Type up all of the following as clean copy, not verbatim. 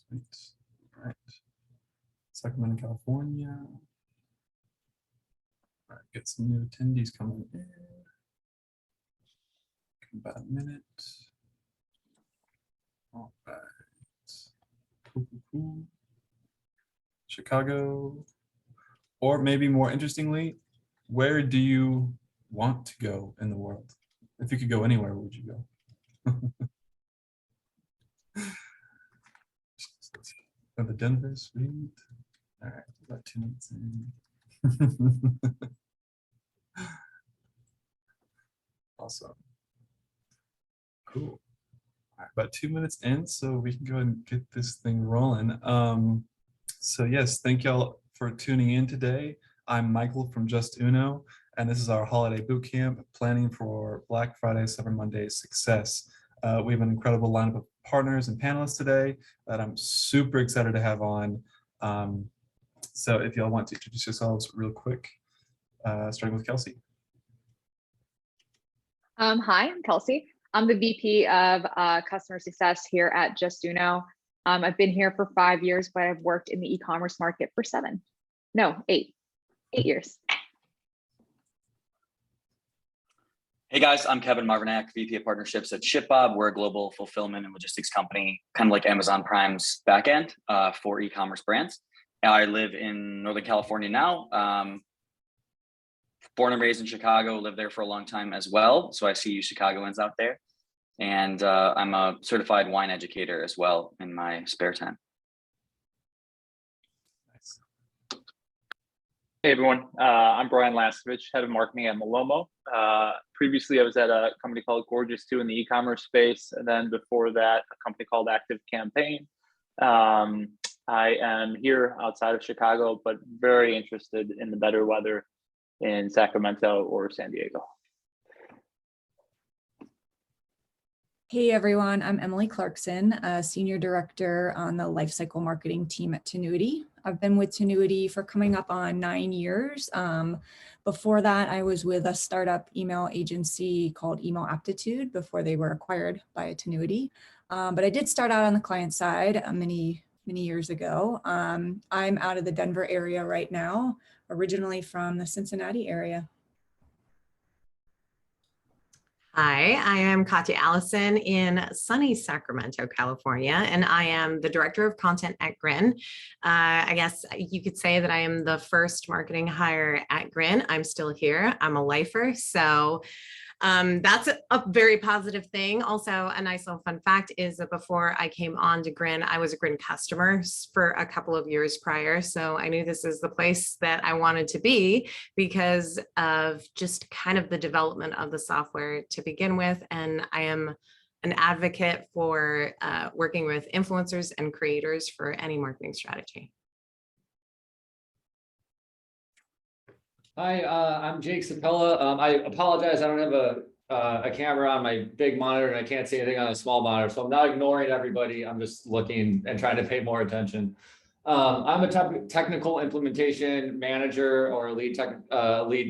Sweet. All right. Sacramento, California. All right, get some new attendees coming in. About a minute. All right. Cool. Chicago. Or maybe more interestingly, where do you want to go in the world? If you could go anywhere, where would you go? The Denver, sweet. All right, about 2 minutes in. Awesome. Cool. All right, about 2 minutes in, so we can go ahead and get this thing rolling. So yes, thank y'all for tuning in today. I'm Michael from Justuno, and this is our holiday boot camp planning for Black Friday, Cyber Monday success. We have an incredible lineup of partners and panelists today that I'm super excited to have on. So if y'all want to introduce yourselves real quick, starting with Kelsey. Hi, I'm Kelsey. I'm the VP of Customer Success here at Justuno. I've been here for 5 years, but I've worked in the e-commerce market for 8 years. Hey guys, I'm Kevin Marvinack, VP of Partnerships at ShipBob. We're a global fulfillment and logistics company, kind of like Amazon Prime's backend for e-commerce brands. I live in Northern California now. Born and raised in Chicago, lived there for a long time as well. So I see you Chicagoans out there. And I'm a certified wine educator as well in my spare time. Nice. Hey everyone, I'm Brian Laskovich, head of marketing at Malomo. Previously, I was at a company called Gorgeous 2 in the e-commerce space, and then before that, a company called Active Campaign. I am here outside of Chicago, but very interested in the better weather in Sacramento or San Diego. Hey everyone, I'm Emily Clarkson, a Senior Director on the Lifecycle Marketing team at Tenuity. I've been with Tenuity for coming up on 9 years. Before that, I was with a startup email agency called Email Aptitude before they were acquired by Tenuity. But I did start out on the client side many years ago. I'm out of the Denver area right now, originally from the Cincinnati area. Hi, I am Katya Allison in sunny Sacramento, California, and I am the Director of Content at Grin. I guess you could say that I am the first marketing hire at Grin. I'm still here. I'm a lifer, so that's a very positive thing. Also, a nice little fun fact is that before I came on to Grin, I was a Grin customer for a couple of years prior. So I knew this is the place that I wanted to be because of just kind of the development of the software to begin with. And I am an advocate for working with influencers and creators for any marketing strategy. Hi, I'm Jake Sapella. I apologize, I don't have a camera on my big monitor and I can't see anything on a small monitor, so I'm not ignoring everybody. I'm just looking and trying to pay more attention. I'm a technical implementation manager, or lead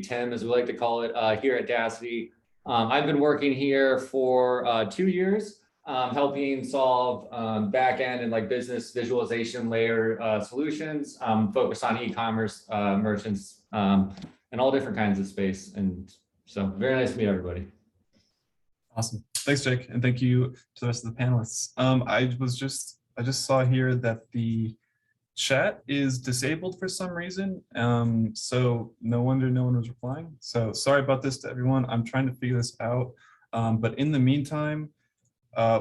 TIM, as we like to call it, here at Dacity. I've been working here for 2 years, helping solve back-end and like business visualization layer solutions, focused on e-commerce merchants, and all different kinds of space. And so very nice to meet everybody. Awesome. Thanks, Jake. And thank you to the rest of the panelists. I just saw here that the chat is disabled for some reason. So no wonder no one was replying. So sorry about this to everyone. I'm trying to figure this out. But in the meantime,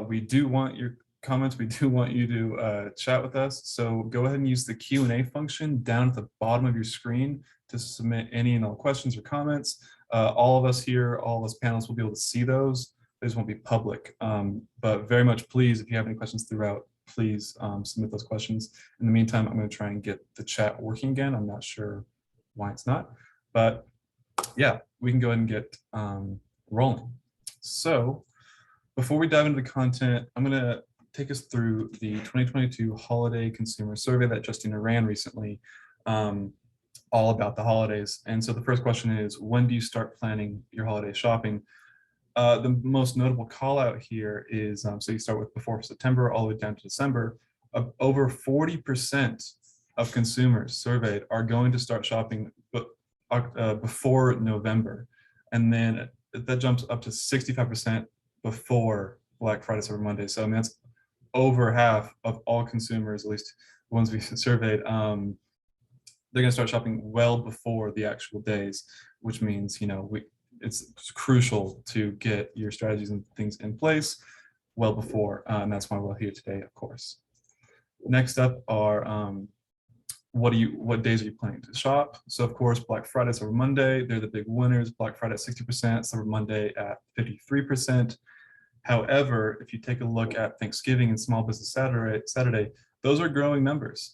we do want your comments. We do want you to chat with us. So go ahead and use the Q&A function down at the bottom of your screen to submit any and all questions or comments. All of us here, all of us panelists will be able to see those. They just won't be public. But very much please, if you have any questions throughout, please submit those questions. In the meantime, I'm going to try and get the chat working again. I'm not sure why it's not, but yeah, we can go ahead and get rolling. So before we dive into the content, I'm going to take us through the 2022 holiday consumer survey that Justuno ran recently, all about the holidays. And so the first question is, when do you start planning your holiday shopping? The most notable call out here is, so you start with before September all the way down to December. over 40% of consumers surveyed are going to start shopping before November. And then that jumps up to 65% before Black Friday, Cyber Monday. So I mean, that's over half of all consumers, at least the ones we surveyed. They're going to start shopping well before the actual days, which means, you know, it's crucial to get your strategies and things in place well before, and that's why we're here today, of course. Next up are what days are you planning to shop? So of course, Black Friday, Cyber Monday, they're the big winners. Black Friday at 60%, Cyber Monday at 53%. However, if you take a look at Thanksgiving and Small Business Saturday, those are growing numbers.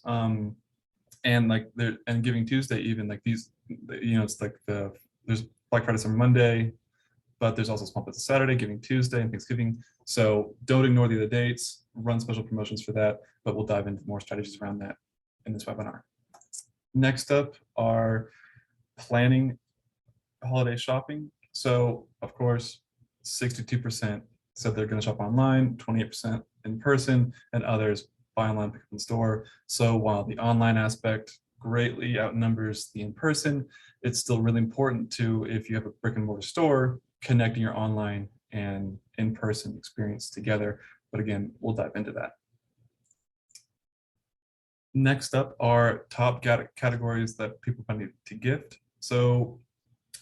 And like and Giving Tuesday, even like these, you know, it's like there's Black Friday, Cyber Monday, but there's also Small Business Saturday, Giving Tuesday, and Thanksgiving. So don't ignore the other dates, run special promotions for that, but we'll dive into more strategies around that in this webinar. Next up are planning holiday shopping. So of course, 62% said they're going to shop online, 28% in person, and others buy online, pick up in store. So while the online aspect greatly outnumbers the in-person, it's still really important to, if you have a brick and mortar store, connecting your online and in-person experience together. But again, we'll dive into that. Next up are top categories that people find to gift. So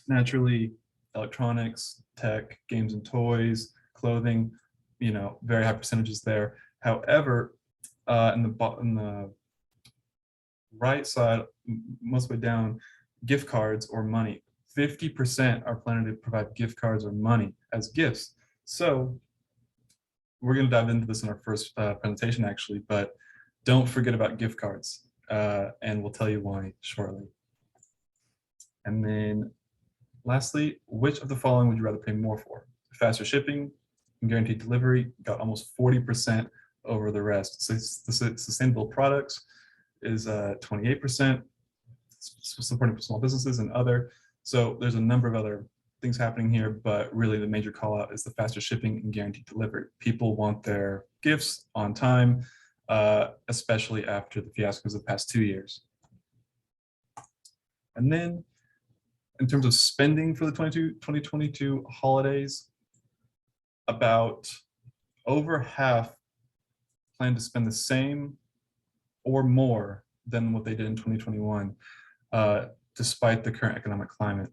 naturally, electronics, tech, games and toys, clothing, you know, very high percentages there. However, in the right side, most of the way down, gift cards or money. 50% are planning to provide gift cards or money as gifts. So we're going to dive into this in our first presentation, actually, but don't forget about gift cards, and we'll tell you why shortly. And then lastly, which of the following would you rather pay more for? Faster shipping and guaranteed delivery got almost 40% over the rest. So the sustainable products is 28%, supporting small businesses and other. So there's a number of other things happening here, but really the major call out is the faster shipping and guaranteed delivery. People want their gifts on time, especially after the fiascos of the past 2 years. And then in terms of spending for the 2022 holidays, about over half plan to spend the same or more than what they did in 2021, despite the current economic climate.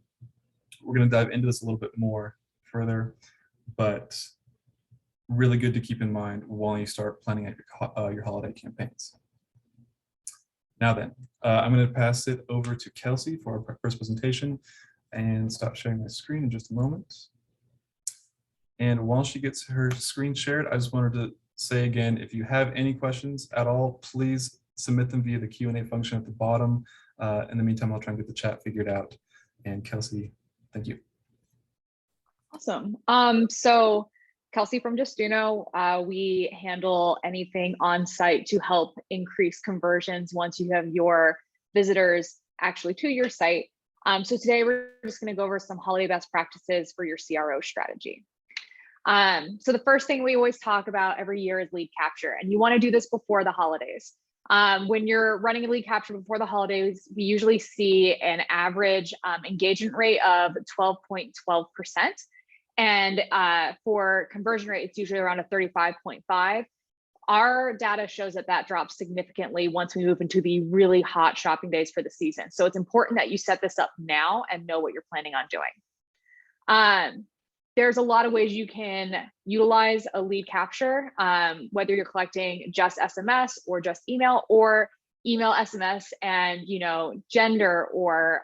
We're going to dive into this a little bit more further, but really good to keep in mind while you start planning out your holiday campaigns. Now then, I'm going to pass it over to Kelsey for our first presentation and stop sharing my screen in just a moment. And while she gets her screen shared, I just wanted to say again, if you have any questions at all, please submit them via the Q&A function at the bottom. In the meantime, I'll try and get the chat figured out. And Kelsey, thank you. Awesome. So Kelsey from Justuno, we handle anything on site to help increase conversions once you have your visitors actually to your site. So today we're just going to go over some holiday best practices for your CRO strategy. So the first thing we always talk about every year is lead capture, and you want to do this before the holidays. When you're running a lead capture before the holidays, we usually see an average engagement rate of 12.12%. And for conversion rate, it's usually around a 35.5. Our data shows that that drops significantly once we move into the really hot shopping days for the season. So it's important that you set this up now and know what you're planning on doing. There's a lot of ways you can utilize a lead capture, whether you're collecting just SMS or just email, or email, SMS, and gender or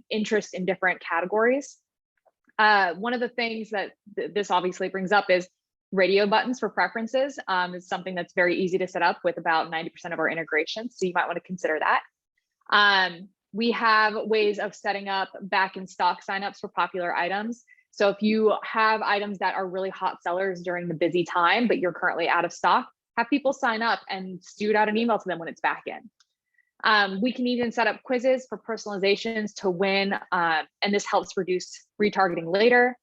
interest in different categories. One of the things that this obviously brings up is radio buttons for preferences. Is something that's very easy to set up with about 90% of our integrations, so you might want to consider that. We have ways of setting up back in stock signups for popular items. So if you have items that are really hot sellers during the busy time, but you're currently out of stock, have people sign up and shoot out an email to them when it's back in. We can even set up quizzes for personalizations to win, and this helps reduce retargeting later.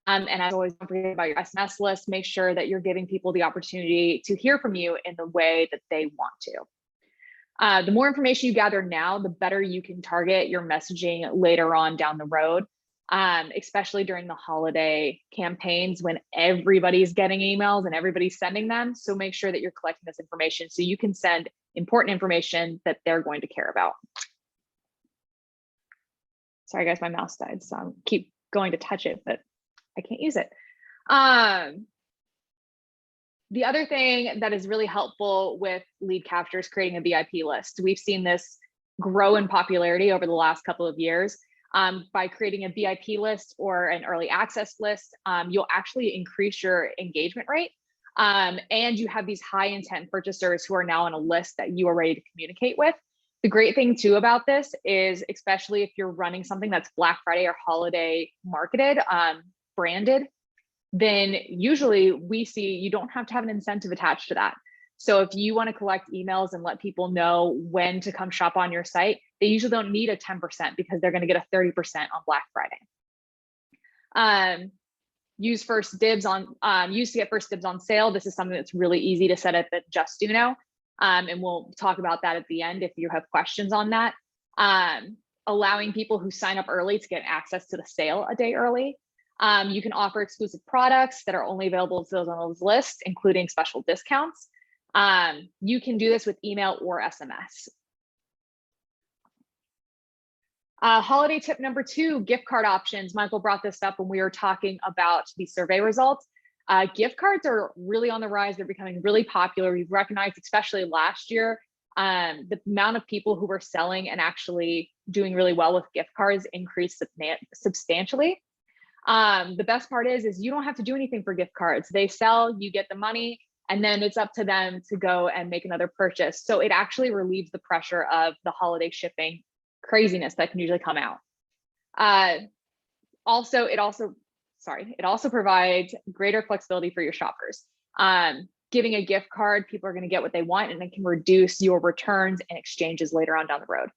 And as always, don't forget about your SMS list. Make sure that you're giving people the opportunity to hear from you in the way that they want to. The more information you gather now, the better you can target your messaging later on down the road, especially during the holiday campaigns when everybody's getting emails and everybody's sending them. So make sure that you're collecting this information so you can send important information that they're going to care about. Sorry guys, my mouse died, so I keep going to touch it, but I can't use it. The other thing that is really helpful with lead capture is creating a VIP list. We've seen this grow in popularity over the last couple of years. By creating a VIP list or an early access list, you'll actually increase your engagement rate. And you have these high intent purchasers who are now on a list that you are ready to communicate with. The great thing too about this is, especially if you're running something that's Black Friday or holiday marketed, branded, then usually we see you don't have to have an incentive attached to that. So if you want to collect emails and let people know when to come shop on your site, they usually don't need a 10% because they're going to get a 30% on Black Friday. Use first dibs on, use to get first dibs on sale. This is something that's really easy to set up at Justuno. And we'll talk about that at the end if you have questions on that. Allowing people who sign up early to get access to the sale a day early. You can offer exclusive products that are only available to those on those lists, including special discounts. You can do this with email or SMS. Holiday tip number 2, gift card options. Michael brought this up when we were talking about the survey results. Gift cards are really on the rise. They're becoming really popular. We've recognized, especially last year, the amount of people who were selling and actually doing really well with gift cards increased substantially. The best part is you don't have to do anything for gift cards. They sell, you get the money, and then it's up to them to go and make another purchase. So it actually relieves the pressure of the holiday shipping craziness that can usually come out. It also provides greater flexibility for your shoppers. Giving a gift card, people are going to get what they want, and it can reduce your returns and exchanges later on down the road.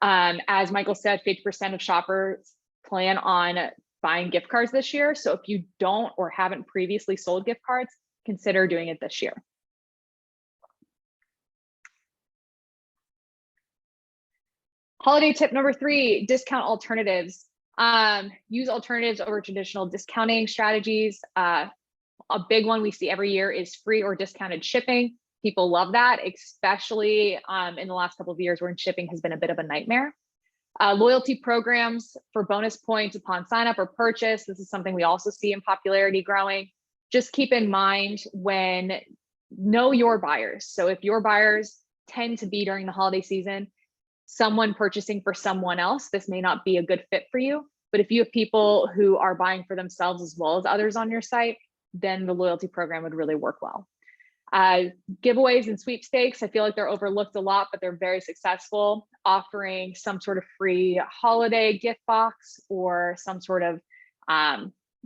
As Michael said, 50% of shoppers plan on buying gift cards this year. So if you don't or haven't previously sold gift cards, consider doing it this year. Holiday tip number 3, discount alternatives. Use alternatives over traditional discounting strategies. A big one we see every year is free or discounted shipping. People love that, especially in the last couple of years when shipping has been a bit of a nightmare. Loyalty programs for bonus points upon sign up or purchase. This is something we also see in popularity growing. Just keep in mind know your buyers. So if your buyers tend to be during the holiday season, someone purchasing for someone else, this may not be a good fit for you. But if you have people who are buying for themselves as well as others on your site, then the loyalty program would really work well. Giveaways and sweepstakes, I feel like they're overlooked a lot, but they're very successful, offering some sort of free holiday gift box or some sort of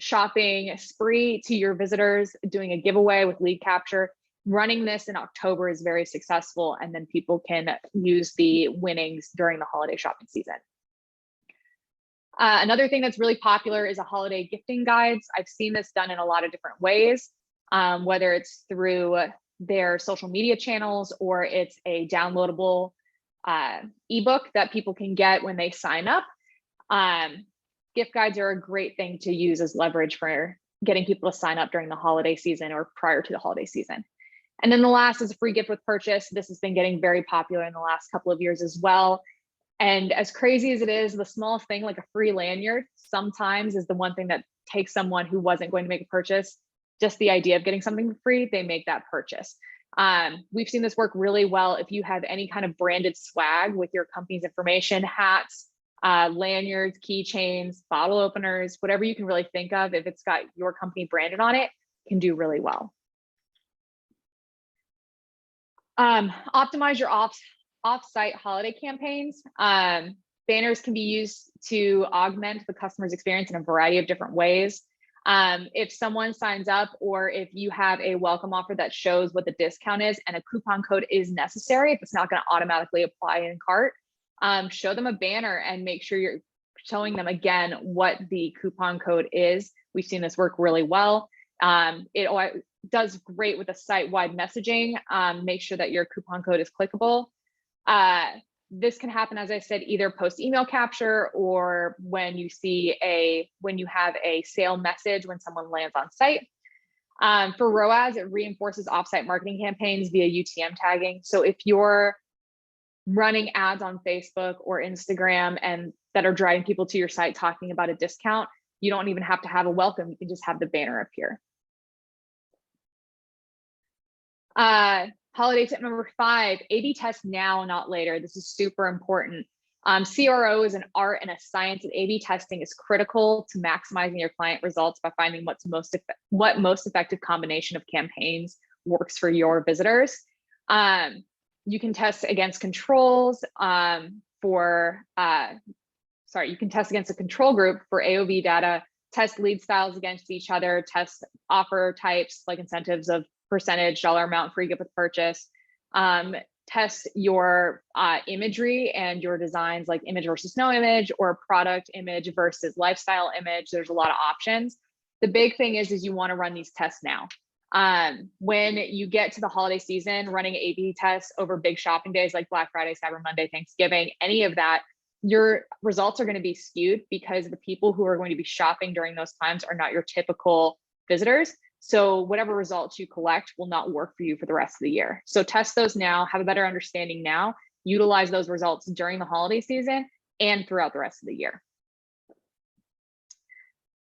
shopping spree to your visitors, doing a giveaway with lead capture. Running this in October is very successful, and then people can use the winnings during the holiday shopping season. Another thing that's really popular is a holiday gifting guides. I've seen this done in a lot of different ways, whether it's through their social media channels or it's a downloadable ebook that people can get when they sign up. Gift guides are a great thing to use as leverage for getting people to sign up during the holiday season or prior to the holiday season. And then the last is a free gift with purchase. This has been getting very popular in the last couple of years as well. And as crazy as it is, the smallest thing like a free lanyard sometimes is the one thing that takes someone who wasn't going to make a purchase, just the idea of getting something for free, they make that purchase. We've seen this work really well if you have any kind of branded swag with your company's information, hats, lanyards, keychains, bottle openers, whatever you can really think of, if it's got your company branded on it, can do really well. Optimize your off-site holiday campaigns. Banners can be used to augment the customer's experience in a variety of different ways. If someone signs up or if you have a welcome offer that shows what the discount is and a coupon code is necessary, if it's not going to automatically apply in cart, show them a banner and make sure you're showing them again what the coupon code is. We've seen this work really well. It does great with the site-wide messaging. Make sure that your coupon code is clickable. This can happen, as I said, either post email capture or when you have a sale message when someone lands on site. For ROAS, it reinforces offsite marketing campaigns via UTM tagging. So if you're running ads on Facebook or Instagram and that are driving people to your site talking about a discount, you don't even have to have a welcome. You can just have the banner appear. Holiday tip number 5, A/B test now, not later. This is super important. CRO is an art and a science, and A/B testing is critical to maximizing your client results by finding what most effective combination of campaigns works for your visitors. You can test against controls you can test against a control group for AOV data, test lead styles against each other, test offer types like incentives of percentage, dollar amount, free gift with purchase, test your imagery and your designs like image versus no image or product image versus lifestyle image. There's a lot of options. The big thing is you want to run these tests now. When you get to the holiday season, running A/B tests over big shopping days like Black Friday, Cyber Monday, Thanksgiving, any of that, your results are going to be skewed because the people who are going to be shopping during those times are not your typical visitors. So whatever results you collect will not work for you for the rest of the year. So test those now, have a better understanding now, utilize those results during the holiday season and throughout the rest of the year.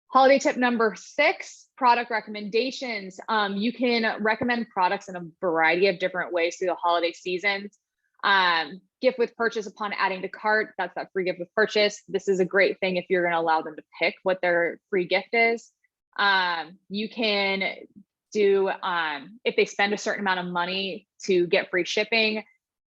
Holiday tip number 6, product recommendations. You can recommend products in a variety of different ways through the holiday seasons. Gift with purchase upon adding to cart, that's that free gift with purchase. This is a great thing if you're going to allow them to pick what their free gift is. You can do, if they spend a certain amount of money to get free shipping,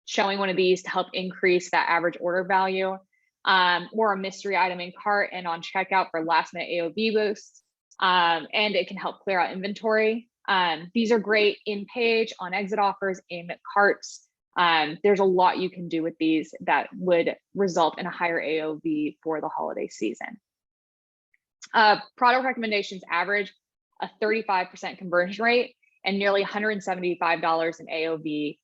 showing one of these to help increase that average order value, or a mystery item in cart and on checkout for last minute AOV boosts. And it can help clear out inventory. These are great in page, on exit offers, in carts. There's a lot you can do with these that would result in a higher AOV for the holiday season. Product recommendations average a 35% conversion rate and nearly $175 in AOV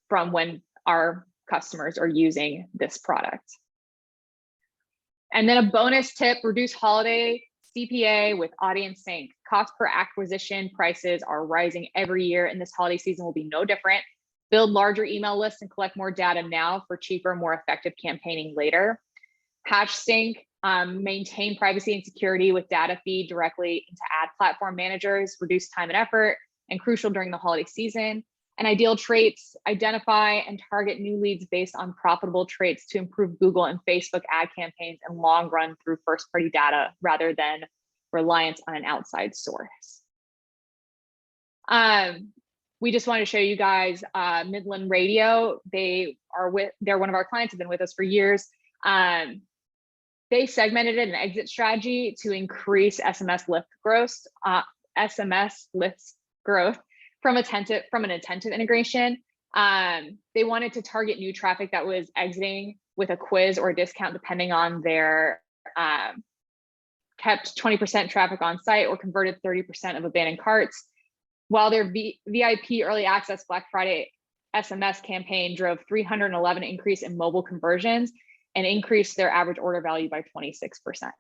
from when our customers are using this product. And then a bonus tip, reduce holiday CPA with audience sync. Cost per acquisition prices are rising every year, and this holiday season will be no different. Build larger email lists and collect more data now for cheaper, more effective campaigning later. Hatch sync, maintain privacy and security with data feed directly into ad platform managers, reduce time and effort, and crucial during the holiday season. And ideal traits, identify and target new leads based on profitable traits to improve Google and Facebook ad campaigns and long run through first party data rather than reliance on an outside source. We just wanted to show you guys Midland Radio. they're one of our clients, have been with us for years. They segmented an exit strategy to increase SMS lift growth from an attentive integration. They wanted to target new traffic that was exiting with a quiz or a discount depending on their kept 20% traffic on site or converted 30% of abandoned carts, while their VIP early access Black Friday SMS campaign drove 311 increase in mobile conversions and increased their average order value by 26%.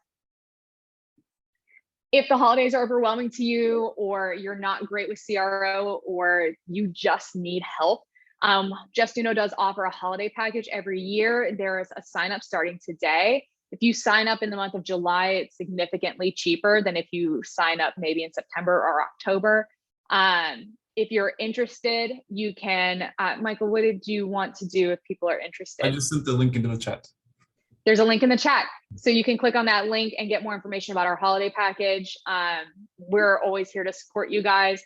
If the holidays are overwhelming to you, or you're not great with CRO, or you just need help, Justuno does offer a holiday package every year. There is a sign up starting today. If you sign up in the month of July, it's significantly cheaper than if you sign up maybe in September or October. If you're interested, you can, Michael, what did you want to do if people are interested? I just sent the link into the chat. There's a link in the chat. So you can click on that link and get more information about our holiday package. We're always here to support you guys.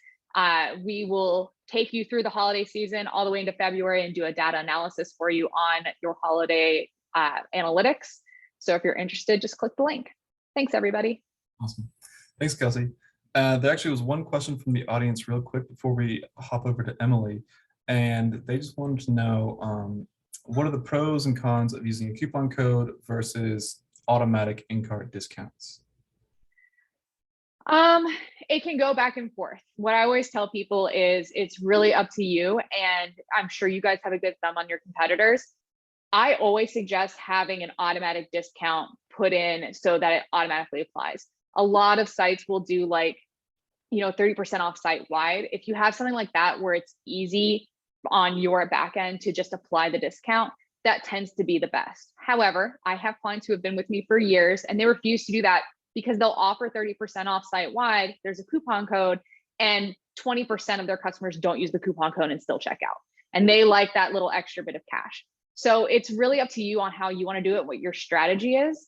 We will take you through the holiday season all the way into February and do a data analysis for you on your holiday analytics. So if you're interested, just click the link. Thanks, everybody. Awesome. Thanks, Kelsey. There actually was one question from the audience real quick before we hop over to Emily. And they just wanted to know, what are the pros and cons of using a coupon code versus automatic in-cart discounts? It can go back and forth. What I always tell people is it's really up to you. And I'm sure you guys have a good thumb on your competitors. I always suggest having an automatic discount put in so that it automatically applies. A lot of sites will do like, 30% off site wide. If you have something like that where it's easy on your back end to just apply the discount, that tends to be the best. However, I have clients who have been with me for years and they refuse to do that because they'll offer 30% off site wide. There's a coupon code and 20% of their customers don't use the coupon code and still check out. And they like that little extra bit of cash. So it's really up to you on how you want to do it, what your strategy is.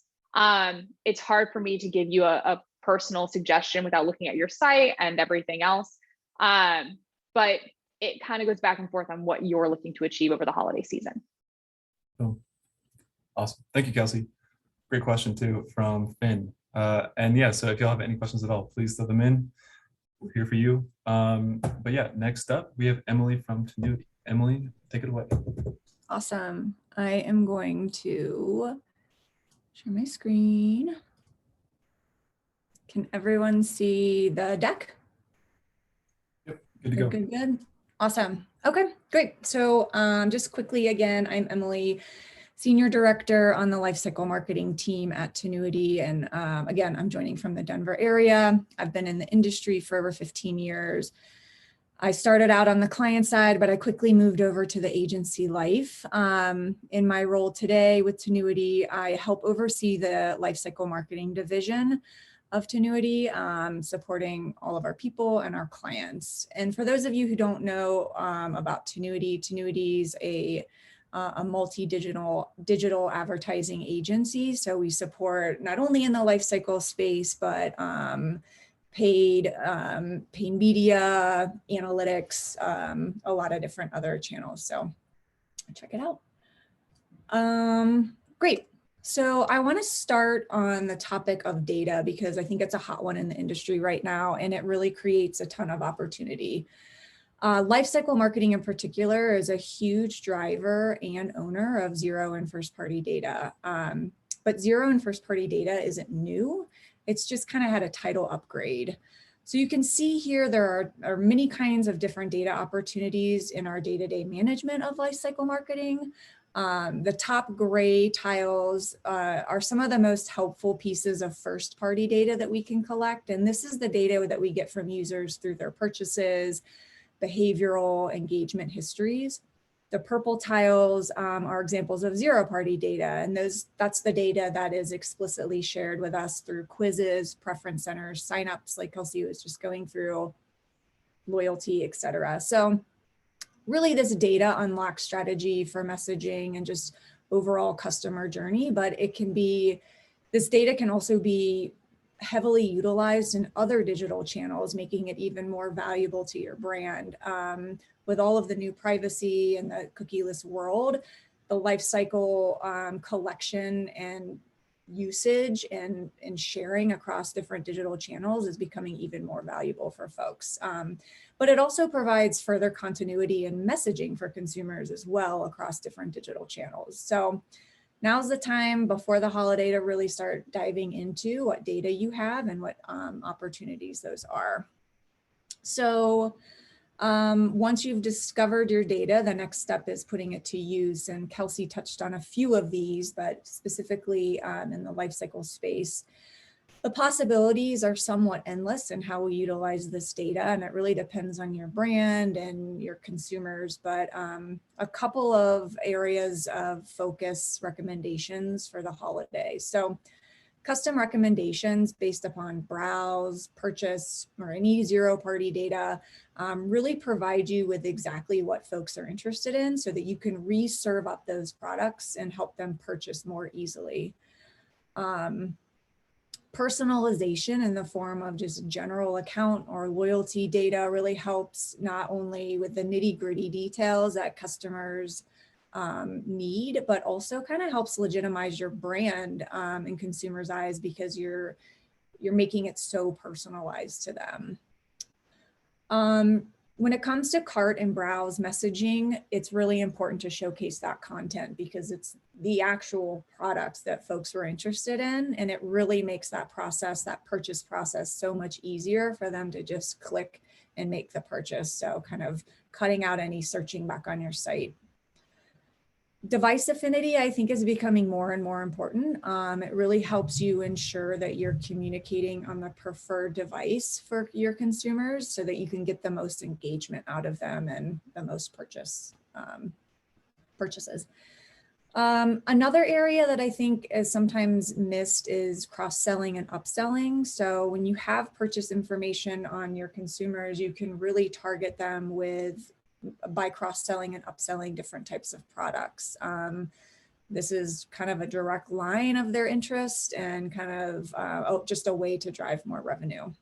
It's hard for me to give you a personal suggestion without looking at your site and everything else. But it kind of goes back and forth on what you're looking to achieve over the holiday season. Oh, awesome. Thank you, Kelsey. Great question too from Finn. And yeah, so if y'all have any questions at all, please throw them in. We're here for you. But yeah, next up, we have Emily from Tenuity. Emily, take it away. Awesome. I am going to share my screen. Can everyone see the deck? Yep, good to go. Good. Awesome. Okay, great. So just quickly again, I'm Emily, Senior Director on the Lifecycle Marketing team at Tenuity. And again, I'm joining from the Denver area. I've been in the industry for over 15 years. I started out on the client side, but I quickly moved over to the agency life. In my role today with Tenuity, I help oversee the Lifecycle Marketing division of Tenuity, supporting all of our people and our clients. And for those of you who don't know about Tenuity, Tenuity is a multi-digital advertising agency. So we support not only in the lifecycle space, but paid media, analytics, a lot of different other channels. So check it out. Great. So I want to start on the topic of data because I think it's a hot one in the industry right now, and it really creates a ton of opportunity. Lifecycle marketing in particular is a huge driver and owner of zero and first party data. But zero and first party data isn't new. It's just kind of had a title upgrade. So you can see here there are many kinds of different data opportunities in our day-to-day management of lifecycle marketing. The top gray tiles are some of the most helpful pieces of first party data that we can collect. And this is the data that we get from users through their purchases, behavioral engagement histories. The purple tiles are examples of zero party data. And that's the data that is explicitly shared with us through quizzes, preference centers, signups, like Kelsey was just going through, loyalty, et cetera. So really this data unlocks strategy for messaging and just overall customer journey, but this data can also be heavily utilized in other digital channels, making it even more valuable to your brand. With all of the new privacy and the cookieless world, the lifecycle collection and usage and sharing across different digital channels is becoming even more valuable for folks. But it also provides further continuity and messaging for consumers as well across different digital channels. So now's the time before the holiday to really start diving into what data you have and what opportunities those are. So once you've discovered your data, the next step is putting it to use. And Kelsey touched on a few of these, but specifically in the lifecycle space, the possibilities are somewhat endless in how we utilize this data. And it really depends on your brand and your consumers, but a couple of areas of focus recommendations for the holiday. So custom recommendations based upon browse, purchase, or any zero party data really provide you with exactly what folks are interested in so that you can reserve up those products and help them purchase more easily. Personalization in the form of just general account or loyalty data really helps not only with the nitty-gritty details that customers need, but also kind of helps legitimize your brand in consumers' eyes because you're making it so personalized to them. When it comes to cart and browse messaging, it's really important to showcase that content because it's the actual products that folks were interested in. And it really makes that process, that purchase process, so much easier for them to just click and make the purchase. So kind of cutting out any searching back on your site. Device affinity, I think, is becoming more and more important. It really helps you ensure that you're communicating on the preferred device for your consumers so that you can get the most engagement out of them and the most purchases. Another area that I think is sometimes missed is cross-selling and upselling. So when you have purchase information on your consumers, you can really target them by cross-selling and upselling different types of products. This is kind of a direct line of their interest and kind of just a way to drive more revenue.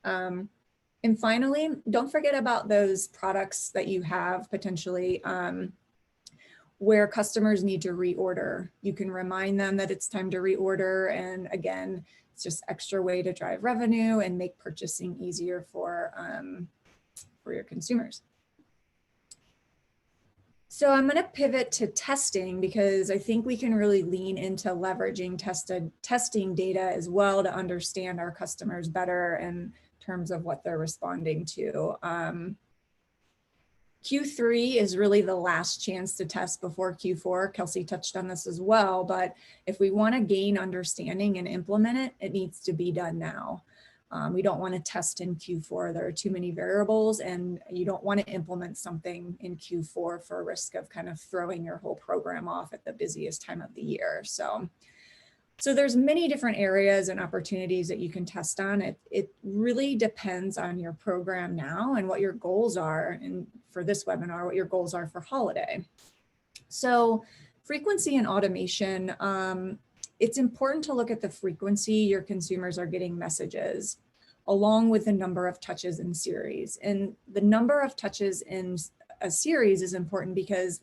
And finally, don't forget about those products that you have potentially where customers need to reorder. You can remind them that it's time to reorder. And again, it's just extra way to drive revenue and make purchasing easier for your consumers. So I'm going to pivot to testing because I think we can really lean into leveraging testing data as well to understand our customers better in terms of what they're responding to. Q3 is really the last chance to test before Q4. Kelsey touched on this as well, but if we want to gain understanding and implement it, it needs to be done now. We don't want to test in Q4. There are too many variables and you don't want to implement something in Q4 for risk of kind of throwing your whole program off at the busiest time of the year. So there's many different areas and opportunities that you can test on. It really depends on your program now and what your goals are. And for this webinar, what your goals are for holiday. So frequency and automation, it's important to look at the frequency your consumers are getting messages, along with the number of touches in series. And the number of touches in a series is important because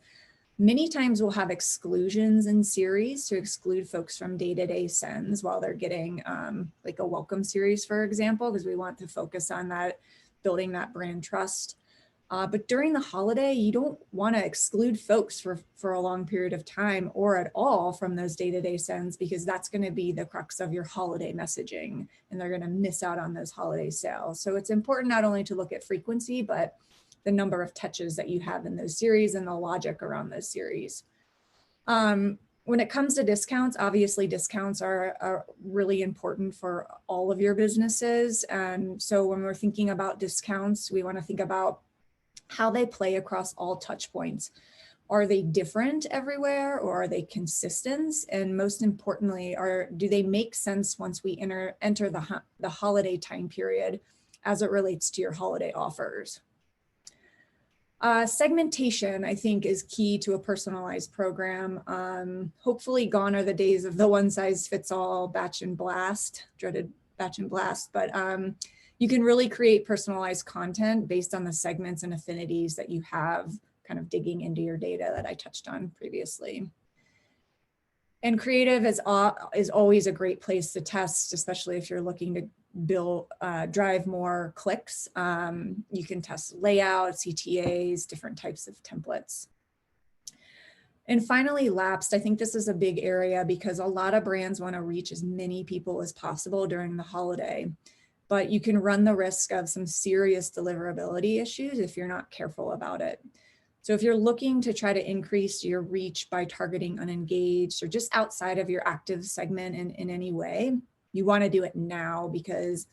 many times we'll have exclusions in series to exclude folks from day-to-day sends while they're getting like a welcome series, for example, because we want to focus on that, building that brand trust. But during the holiday, you don't want to exclude folks for a long period of time or at all from those day-to-day sends, because that's going to be the crux of your holiday messaging and they're going to miss out on those holiday sales. So it's important not only to look at frequency, but the number of touches that you have in those series and the logic around those series. When it comes to discounts, obviously discounts are really important for all of your businesses. And so when we're thinking about discounts, we want to think about how they play across all touch points. Are they different everywhere or are they consistent? And most importantly, do they make sense once we enter the holiday time period as it relates to your holiday offers? Segmentation, I think, is key to a personalized program. Hopefully gone are the days of the one size fits all batch and blast, dreaded batch and blast, but you can really create personalized content based on the segments and affinities that you have, kind of digging into your data that I touched on previously. And creative is always a great place to test, especially if you're looking to drive more clicks. You can test layout, CTAs, different types of templates. And finally, lapsed. I think this is a big area because a lot of brands want to reach as many people as possible during the holiday, but you can run the risk of some serious deliverability issues if you're not careful about it. So if you're looking to try to increase your reach by targeting unengaged or just outside of your active segment in any way, you want to do it now, because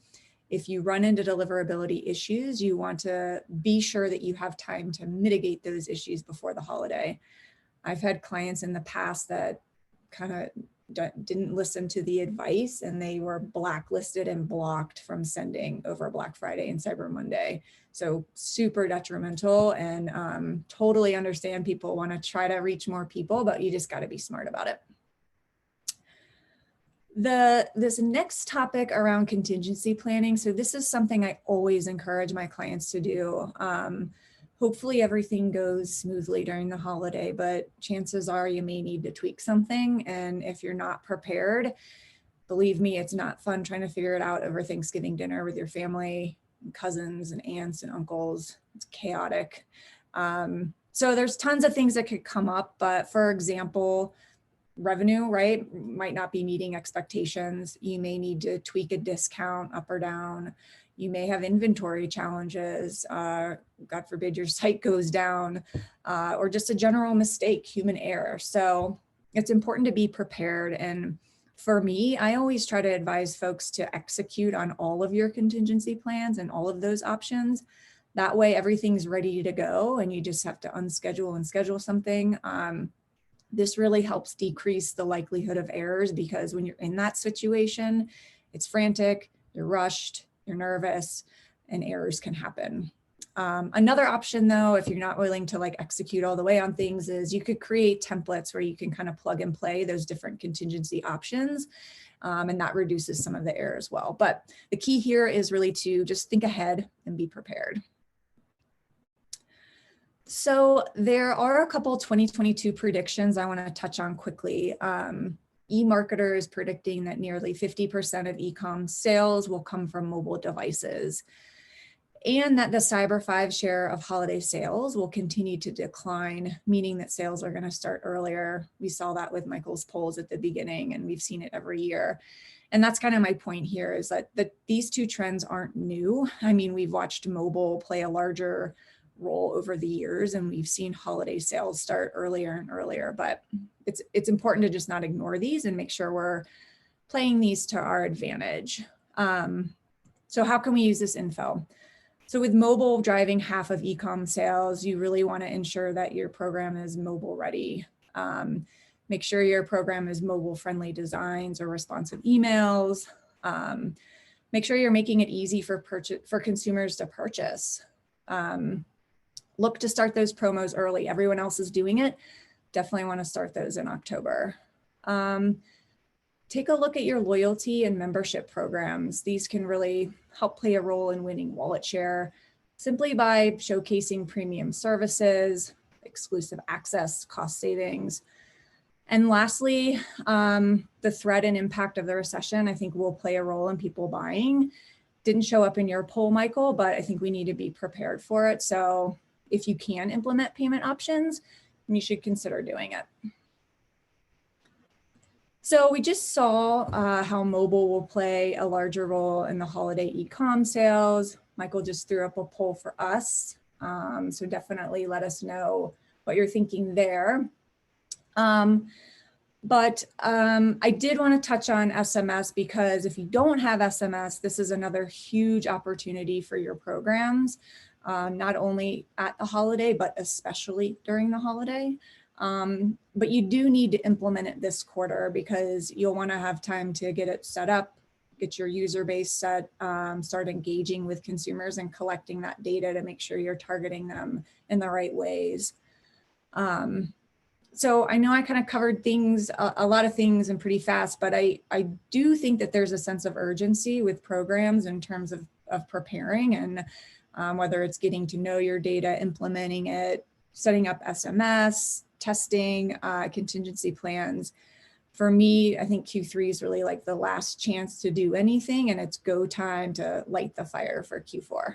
if you run into deliverability issues, you want to be sure that you have time to mitigate those issues before the holiday. I've had clients in the past that kind of didn't listen to the advice and they were blacklisted and blocked from sending over Black Friday and Cyber Monday. So super detrimental, and totally understand people want to try to reach more people, but you just got to be smart about it. This next topic around contingency planning. So this is something I always encourage my clients to do. Hopefully everything goes smoothly during the holiday, but chances are you may need to tweak something. And if you're not prepared, believe me, it's not fun trying to figure it out over Thanksgiving dinner with your family. cousins and aunts and uncles. It's chaotic. So there's tons of things that could come up, but for example, revenue, right, might not be meeting expectations. You may need to tweak a discount up or down. You may have inventory challenges. God forbid your site goes down, or just a general mistake, human error. So it's important to be prepared. And for me, I always try to advise folks to execute on all of your contingency plans and all of those options. That way everything's ready to go and you just have to unschedule and schedule something. This really helps decrease the likelihood of errors, because when you're in that situation, it's frantic, you're rushed, you're nervous, and errors can happen. Another option though, if you're not willing to like execute all the way on things, is you could create templates where you can kind of plug and play those different contingency options. And that reduces some of the error as well. But the key here is really to just think ahead and be prepared. So there are a couple 2022 predictions I want to touch on quickly. eMarketer is predicting that nearly 50% of e-com sales will come from mobile devices, and that the Cyber 5 share of holiday sales will continue to decline, meaning that sales are going to start earlier. We saw that with Michael's polls at the beginning, and we've seen it every year. And that's kind of my point here, is that these two trends aren't new. I mean, we've watched mobile play a larger role over the years, and we've seen holiday sales start earlier and earlier, but it's important to just not ignore these and make sure we're playing these to our advantage. So how can we use this info? So with mobile driving half of e-com sales, you really want to ensure that your program is mobile ready. Make sure your program is mobile friendly designs or responsive emails. Make sure you're making it easy for consumers to purchase. Look to start those promos early. Everyone else is doing it. Definitely want to start those in October. Take a look at your loyalty and membership programs. These can really help play a role in winning wallet share simply by showcasing premium services, exclusive access, cost savings. And lastly, the threat and impact of the recession, I think, will play a role in people buying. Didn't show up in your poll, Michael, but I think we need to be prepared for it. So if you can implement payment options, you should consider doing it. So we just saw how mobile will play a larger role in the holiday e-com sales. Michael just threw up a poll for us. So definitely let us know what you're thinking there. But I did want to touch on SMS, because if you don't have SMS, this is another huge opportunity for your programs, not only at the holiday, but especially during the holiday. But you do need to implement it this quarter, because you'll want to have time to get it set up, get your user base set, start engaging with consumers and collecting that data to make sure you're targeting them in the right ways. So I know I kind of covered things, a lot of things, and pretty fast, but I do think that there's a sense of urgency with programs in terms of preparing, and whether it's getting to know your data, implementing it, setting up SMS, testing, contingency plans. For me, I think Q3 is really like the last chance to do anything, and it's go time to light the fire for Q4.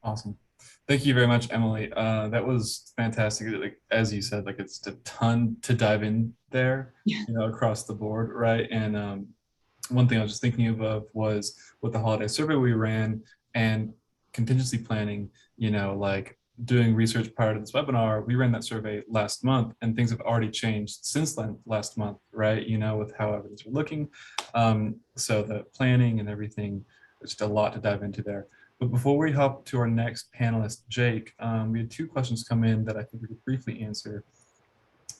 Awesome. Thank you very much, Emily. That was fantastic. Like, as you said, like, it's a ton to dive in there, you know, across the board, right? And one thing I was just thinking of was with the holiday survey we ran and contingency planning, you know, like doing research prior to this webinar. We ran that survey last month, and things have already changed since then, last month, right? You know, with how everything's looking. So the planning and everything, there's just a lot to dive into there. But before we hop to our next panelist, Jake, we had two questions come in that I think we could briefly answer.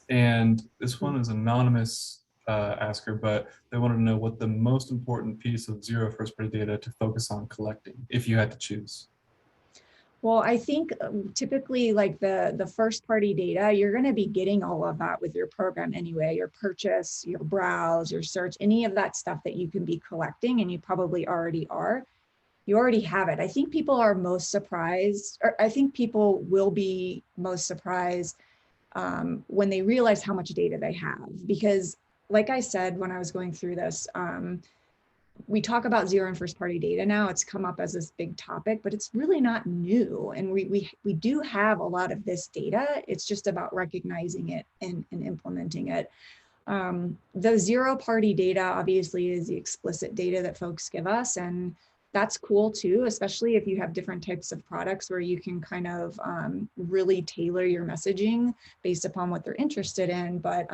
And this one is anonymous asker, but they wanted to know what the most important piece of zero first-party data to focus on collecting, if you had to choose. Well, I think typically like the first party data, you're going to be getting all of that with your program anyway, your purchase, your browse, your search, any of that stuff that you can be collecting, and you probably already are. You already have it. I think people are most surprised, or I think people will be most surprised when they realize how much data they have. Because like I said, when I was going through this, we talk about zero and first party data now. It's come up as this big topic, but it's really not new. And we do have a lot of this data. It's just about recognizing it and implementing it. The zero party data obviously is the explicit data that folks give us. And that's cool too, especially if you have different types of products where you can kind of really tailor your messaging based upon what they're interested in. But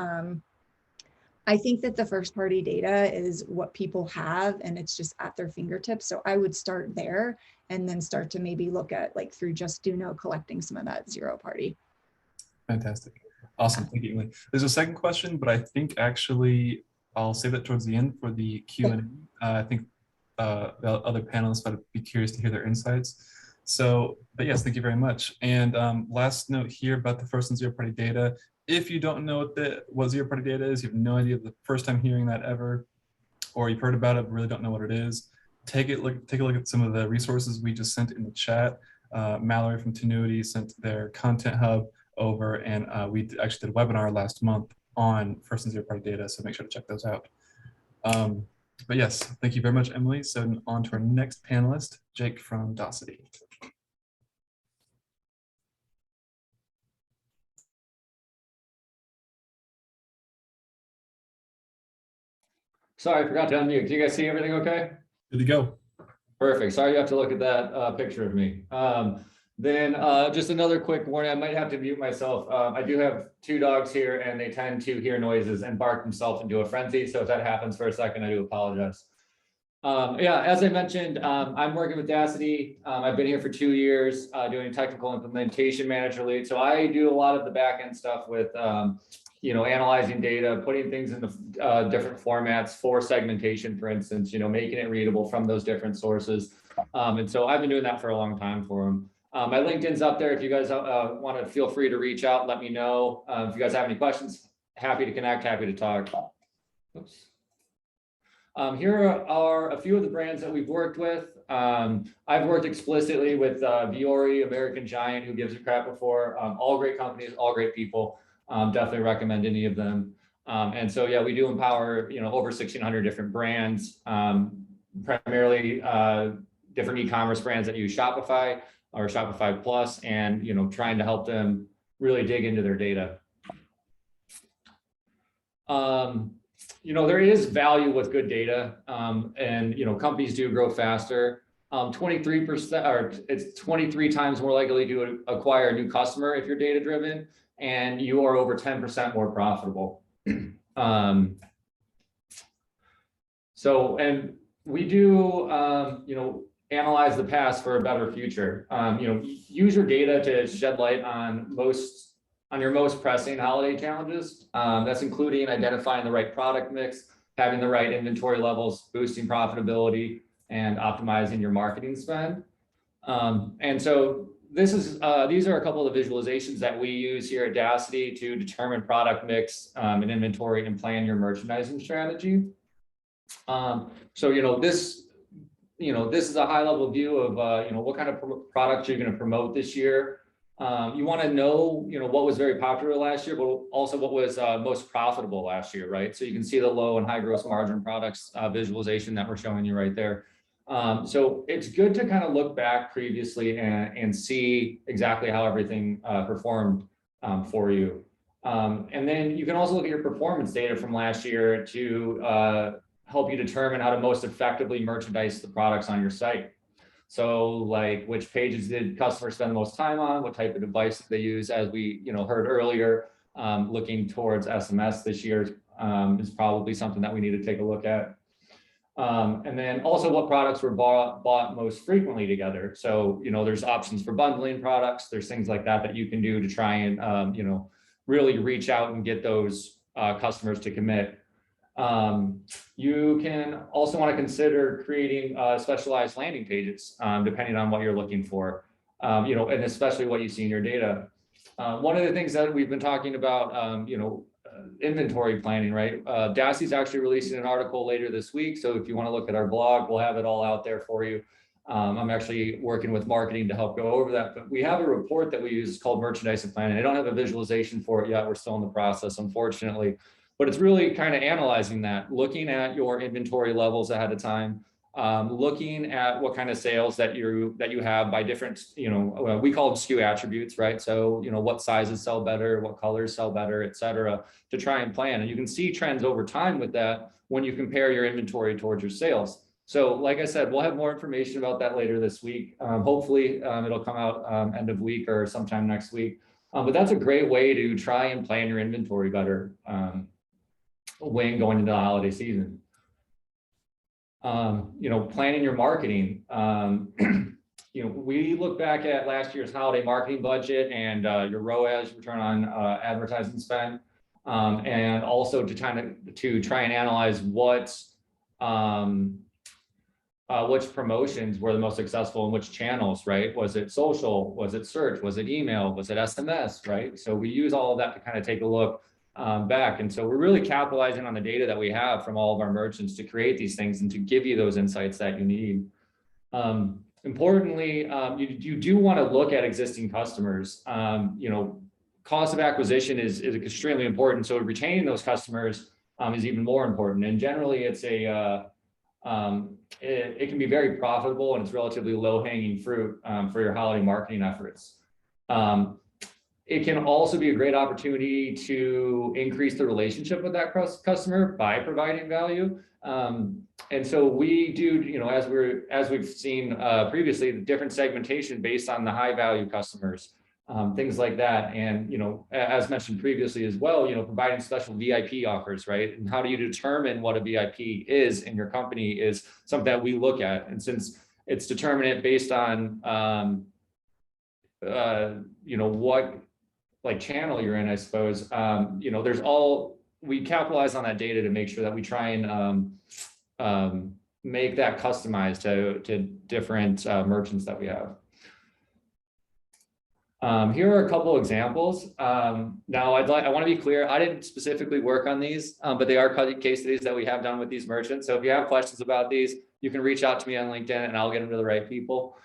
I think that the first party data is what people have and it's just at their fingertips. So I would start there and then start to maybe look at like through Justuno collecting some of that zero party. Fantastic. Awesome. Thank you, Emily. There's a second question, but I think actually I'll save that towards the end for the Q&A. I think the other panelists would be curious to hear their insights. So, but yes, thank you very much. And last note here about the first and zero party data. If you don't know what zero party data is, you have no idea the first time hearing that ever, or you've heard about it but really don't know what it is, take a look at some of the resources we just sent in the chat. Mallory from Tenuity sent their content hub over, and we actually did a webinar last month on first and zero party data, so make sure to check those out. But yes, thank you very much, Emily. So on to our next panelist, Jake from Docity. Sorry, I forgot to unmute. Do you guys see everything okay? Good to go. Perfect. Sorry you have to look at that picture of me. Then just another quick warning, I might have to mute myself. I do have 2 dogs here and they tend to hear noises and bark themselves into a frenzy. So if that happens for a second, I do apologize. Yeah, as I mentioned, I'm working with Docity. I've been here for 2 years doing technical implementation manager lead. So I do a lot of the back end stuff with analyzing data, putting things into different formats for segmentation, for instance, making it readable from those different sources. And so I've been doing that for a long time for them. My LinkedIn's up there. If you guys want to, feel free to reach out, let me know. If you guys have any questions, happy to connect, happy to talk. Oops. Here are a few of the brands that we've worked with. I've worked explicitly with Viore, American Giant, who gives a crap before. All great companies, all great people. Definitely recommend any of them. And so, yeah, we do empower, over 1,600 different brands, primarily different e-commerce brands that use Shopify or Shopify Plus, and, trying to help them really dig into their data. There is value with good data, and, companies do grow faster. 23%, or it's 23 times more likely to acquire a new customer if you're data driven, and you are over 10% more profitable. And we do, analyze the past for a better future. Use your data to shed light on your most pressing holiday challenges. That's including identifying the right product mix, having the right inventory levels, boosting profitability, and optimizing your marketing spend. And so these are a couple of the visualizations that we use here at Docity to determine product mix and inventory and plan your merchandising strategy. This is a high level view of what kind of products you're going to promote this year. You want to know, what was very popular last year, but also what was most profitable last year, right? So you can see the low and high gross margin products visualization that we're showing you right there. So it's good to kind of look back previously and see exactly how everything performed for you. And then you can also look at your performance data from last year to help you determine how to most effectively merchandise the products on your site. So like, which pages did customers spend the most time on? What type of device they use? As we heard earlier, looking towards SMS this year is probably something that we need to take a look at. And then also what products were bought most frequently together. So, there's options for bundling products. There's things like that you can do to try and, really reach out and get those customers to commit. You can also want to consider creating specialized landing pages, depending on what you're looking for, and especially what you see in your data. One of the things that we've been talking about, inventory planning, right? Dacity's actually releasing an article later this week. So if you want to look at our blog, we'll have it all out there for you. I'm actually working with marketing to help go over that, but we have a report that we use called Merchandising Planning. I don't have a visualization for it yet. We're still in the process, unfortunately. but it's really kind of analyzing that, looking at your inventory levels ahead of time, looking at what kind of sales that you have by different, we call them SKU attributes, right? So, what sizes sell better, what colors sell better, et cetera, to try and plan. And you can see trends over time with that when you compare your inventory towards your sales. So like I said, we'll have more information about that later this week. Hopefully it'll come out end of week or sometime next week. But that's a great way to try and plan your inventory better when going into the holiday season. Planning your marketing. We look back at last year's holiday marketing budget and your ROAS, return on advertising spend, and also to try and analyze which promotions were the most successful in which channels, right? Was it social? Was it search? Was it email? Was it SMS, right? So we use all of that to kind of take a look back. And so we're really capitalizing on the data that we have from all of our merchants to create these things and to give you those insights that you need. Importantly, you do want to look at existing customers. Cost of acquisition is extremely important. So retaining those customers is even more important. And generally it's it can be very profitable and it's relatively low hanging fruit for your holiday marketing efforts. It can also be a great opportunity to increase the relationship with that customer by providing value. And so we do, as we've seen previously, the different segmentation based on the high value customers, things like that. And, as mentioned previously as well, providing special VIP offers, right? And how do you determine what a VIP is in your company is something that we look at. And since it's determined based on, what channel you're in, I suppose, we capitalize on that data to make sure that we try and make that customized to different merchants that we have. Here are a couple examples. Now I want to be clear, I didn't specifically work on these, but they are case studies that we have done with these merchants. So if you have questions about these, you can reach out to me on LinkedIn and I'll get them to the right people.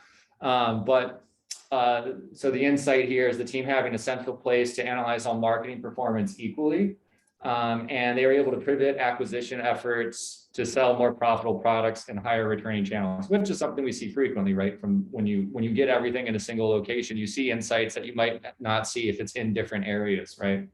So the insight here is the team having a central place to analyze all marketing performance equally. And they were able to pivot acquisition efforts to sell more profitable products and higher returning channels, which is something we see frequently, right? From when you get everything in a single location, you see insights that you might not see if it's in different areas, right?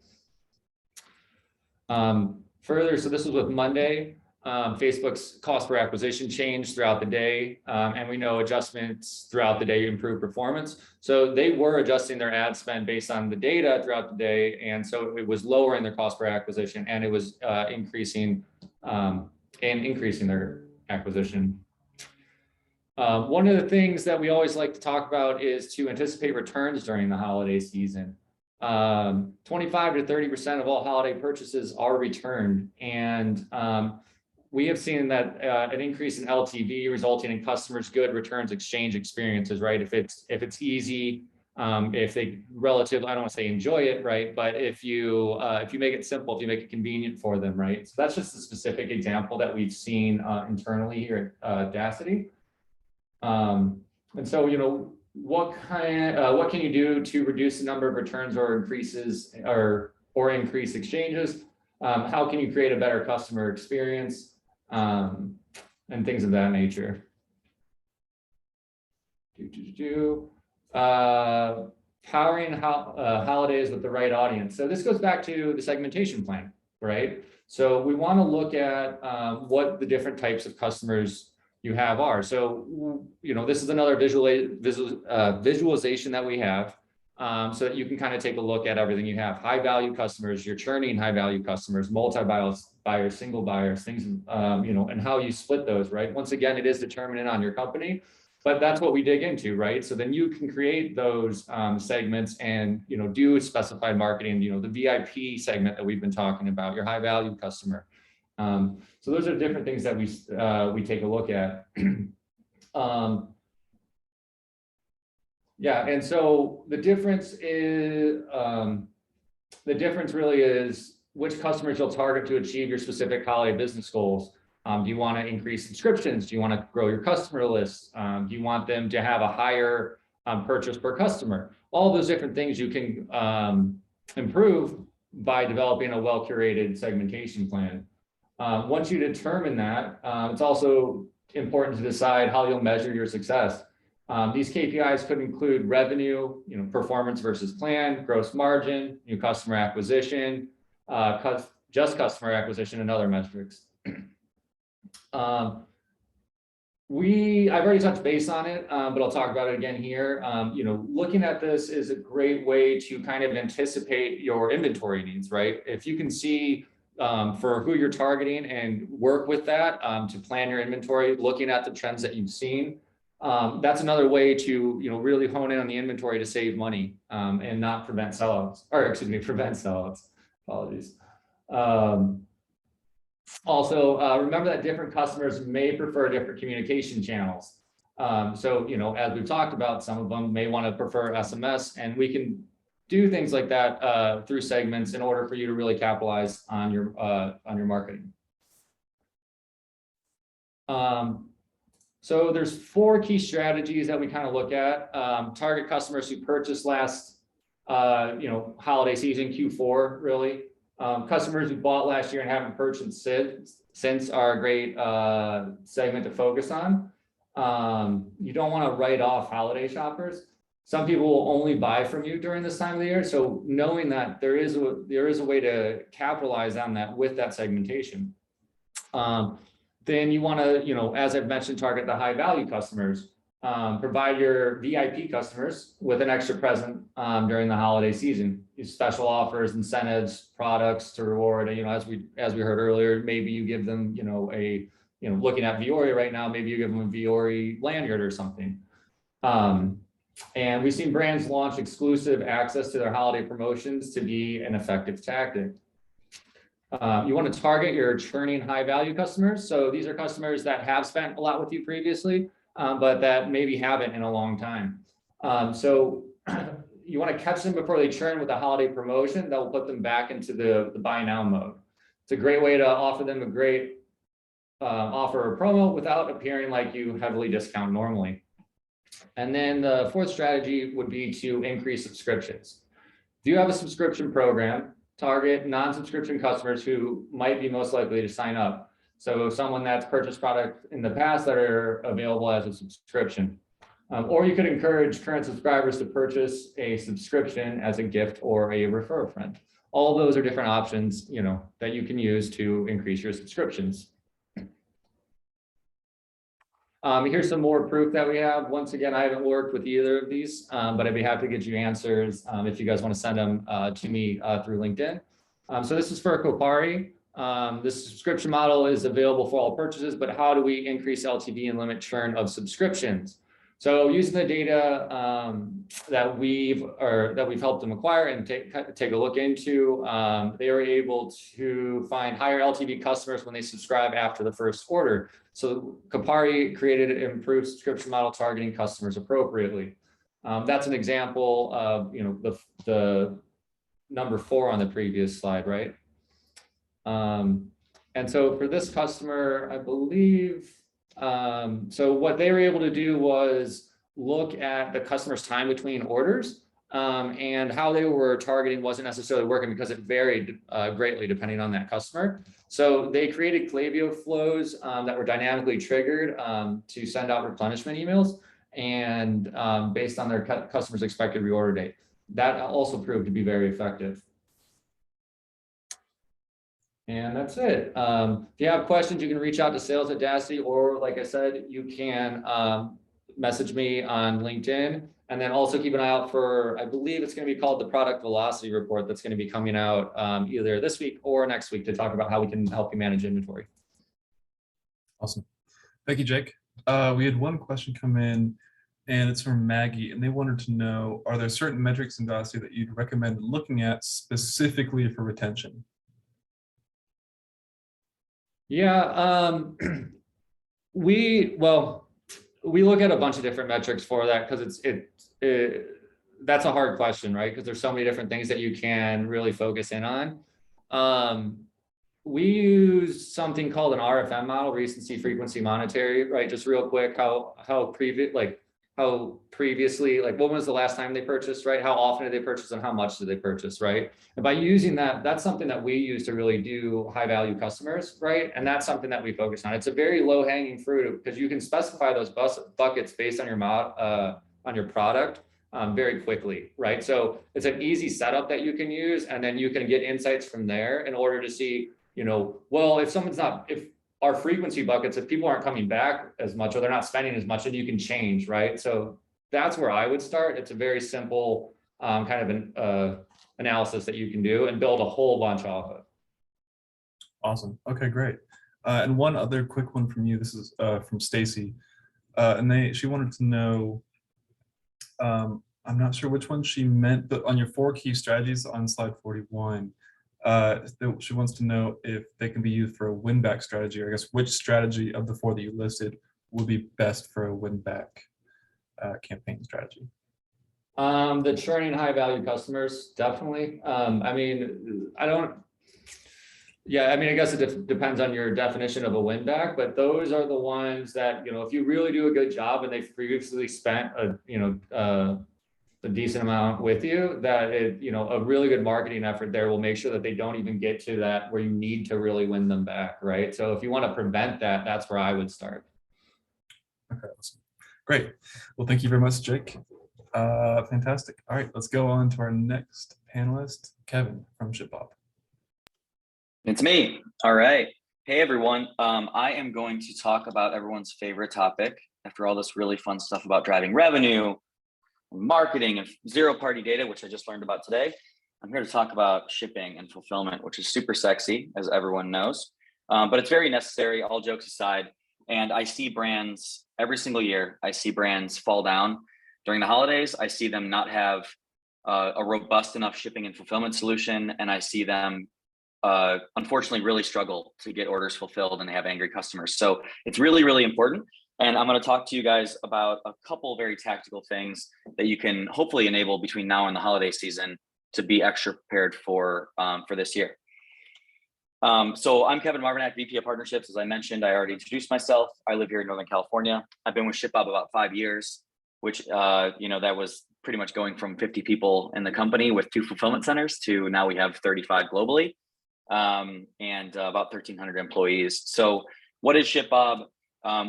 Further, so this was with Monday. Facebook's cost per acquisition changed throughout the day, and we know adjustments throughout the day improve performance. So they were adjusting their ad spend based on the data throughout the day, and so it was lowering their cost per acquisition, and it was increasing their acquisition. One of the things that we always like to talk about is to anticipate returns during the holiday season. 25 to 30% of all holiday purchases are returned, and we have seen that an increase in LTV resulting in customers' good returns exchange experiences, right? If it's easy, if they relatively, I don't want to say enjoy it, right? But if you make it simple, if you make it convenient for them, right? So that's just a specific example that we've seen internally here at Dacity. And so, what can you do to reduce the number of returns or increases or increase exchanges? How can you create a better customer experience? And things of that nature. Powering holidays with the right audience. So this goes back to the segmentation plan, right? So we want to look at what the different types of customers you have are. So, this is another visualization that we have, so that you can kind of take a look at everything you have. High value customers, you're churning high value customers, multi-buyers, single buyers, things, and how you split those, right? Once again, it is determinant on your company, but that's what we dig into, right? So then you can create those segments and, do specified marketing, the VIP segment that we've been talking about, your high value customer. So those are different things that we take a look at. Yeah, and so the difference really is which customers you'll target to achieve your specific holiday business goals. Do you want to increase subscriptions? Do you want to grow your customer list? Do you want them to have a higher purchase per customer? All those different things you can improve by developing a well-curated segmentation plan. Once you determine that, it's also important to decide how you'll measure your success. These KPIs could include revenue, performance versus plan, gross margin, new customer acquisition, just customer acquisition, and other metrics. I've already touched base on it, but I'll talk about it again here. Looking at this is a great way to kind of anticipate your inventory needs, right? If you can see for who you're targeting and work with that to plan your inventory, looking at the trends that you've seen, that's another way to really hone in on the inventory to save money and not prevent sellouts, or excuse me, prevent sellouts. Apologies. Also, remember that different customers may prefer different communication channels. So, as we've talked about, some of them may want to prefer SMS, and we can do things like that through segments in order for you to really capitalize on your marketing. So there's 4 key strategies that we kind of look at. Target customers who purchased last, holiday season, Q4, really. Customers who bought last year and haven't purchased since are a great segment to focus on. You don't want to write off holiday shoppers. Some people will only buy from you during this time of the year. So knowing that there is a way to capitalize on that with that segmentation. Then you want to, as I've mentioned, target the high value customers. Provide your VIP customers with an extra present during the holiday season. Use special offers, incentives, products to reward. As we heard earlier, maybe you give them, looking at Viore right now, maybe you give them a Viore lanyard or something. And we've seen brands launch exclusive access to their holiday promotions to be an effective tactic. You want to target your churning high value customers. So these are customers that have spent a lot with you previously, but that maybe haven't in a long time. So you want to catch them before they churn with a holiday promotion that will put them back into the buy now mode. It's a great way to offer them a great offer or promo without appearing like you heavily discount normally. And then the 4th strategy would be to increase subscriptions. If you have a subscription program, target non-subscription customers who might be most likely to sign up. So someone that's purchased product in the past that are available as a subscription. Or you could encourage current subscribers to purchase a subscription as a gift or a refer a friend. All those are different options, that you can use to increase your subscriptions. Here's some more proof that we have. Once again, I haven't worked with either of these, but I'd be happy to get you answers if you guys want to send them to me through LinkedIn. So this is for Kopari. This subscription model is available for all purchases, but how do we increase LTV and limit churn of subscriptions? So using the data that we've helped them acquire and take a look into, they were able to find higher LTV customers when they subscribe after the first order. So Kopari created an improved subscription model targeting customers appropriately. That's an example of the number 4 on the previous slide, right? And so for this customer, I believe, so what they were able to do was look at the customer's time between orders, and how they were targeting wasn't necessarily working because it varied greatly depending on that customer. So they created Klaviyo flows that were dynamically triggered to send out replenishment emails and based on their customer's expected reorder date. That also proved to be very effective. And that's it. If you have questions, you can reach out to sales at Dacity, or like I said, you can message me on LinkedIn. And then also keep an eye out for, I believe it's going to be called the Product Velocity Report that's going to be coming out either this week or next week to talk about how we can help you manage inventory. Awesome. Thank you, Jake. We had one question come in, and it's from Maggie, and they wanted to know, are there certain metrics in Dacity that you'd recommend looking at specifically for retention? Yeah, we look at a bunch of different metrics for that because that's a hard question, right? Because there's so many different things that you can really focus in on. We use something called an RFM model, recency, frequency, monetary, right? Just real quick, how how previously, like when was the last time they purchased, right? How often did they purchase and how much did they purchase, right? And by using that, that's something that we use to really do high value customers, right? And that's something that we focus on. It's a very low hanging fruit because you can specify those buckets based on your on your product very quickly, right? So it's an easy setup that you can use, and then you can get insights from there in order to see, well, if our frequency buckets, if people aren't coming back as much or they're not spending as much, then you can change, right? So that's where I would start. It's a very simple kind of an analysis that you can do and build a whole bunch off of. Awesome. Okay, great. And one other quick one from you. This is from Stacy, and she wanted to know. I'm not sure which one she meant, but on your 4 key strategies on slide 41, she wants to know if they can be used for a win back strategy, or I guess which strategy of the 4 that you listed would be best for a win back campaign strategy. The churning high value customers, definitely. I guess it depends on your definition of a win back, but those are the ones that, if you really do a good job and they've previously spent a decent amount with you, that a really good marketing effort there will make sure that they don't even get to that where you need to really win them back, right? So if you want to prevent that, that's where I would start. Okay, awesome. Great. Well, thank you very much, Jake. Fantastic. All right, let's go on to our next panelist, Kevin from ShipBob. It's me. All right. Hey, everyone. I am going to talk about everyone's favorite topic after all this really fun stuff about driving revenue, marketing, and zero-party data, which I just learned about today. I'm here to talk about shipping and fulfillment, which is super sexy, as everyone knows, but it's very necessary, all jokes aside. And I see brands every single year. I see brands fall down during the holidays. I see them not have a robust enough shipping and fulfillment solution, and I see them unfortunately really struggle to get orders fulfilled, and they have angry customers. So it's really, really important. And I'm going to talk to you guys about a couple very tactical things that you can hopefully enable between now and the holiday season to be extra prepared for this year. So I'm Kevin Marvinack, VP of Partnerships. As I mentioned, I already introduced myself. I live here in Northern California. I've been with ShipBob about 5 years, which that was pretty much going from 50 people in the company with 2 fulfillment centers to now we have 35 globally. And about 1,300 employees. So what is ShipBob?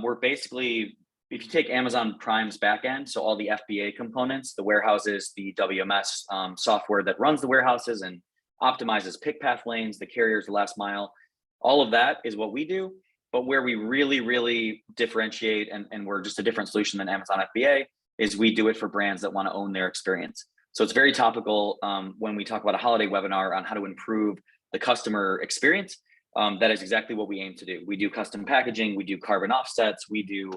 We're basically, if you take Amazon Prime's backend, so all the FBA components, the warehouses, the WMS software that runs the warehouses and optimizes pick path lanes, the carriers, the last mile, all of that is what we do. But where we really, really differentiate and we're just a different solution than Amazon FBA is we do it for brands that want to own their experience. So it's very topical when we talk about a holiday webinar on how to improve the customer experience. That is exactly what we aim to do. We do custom packaging, we do carbon offsets, we do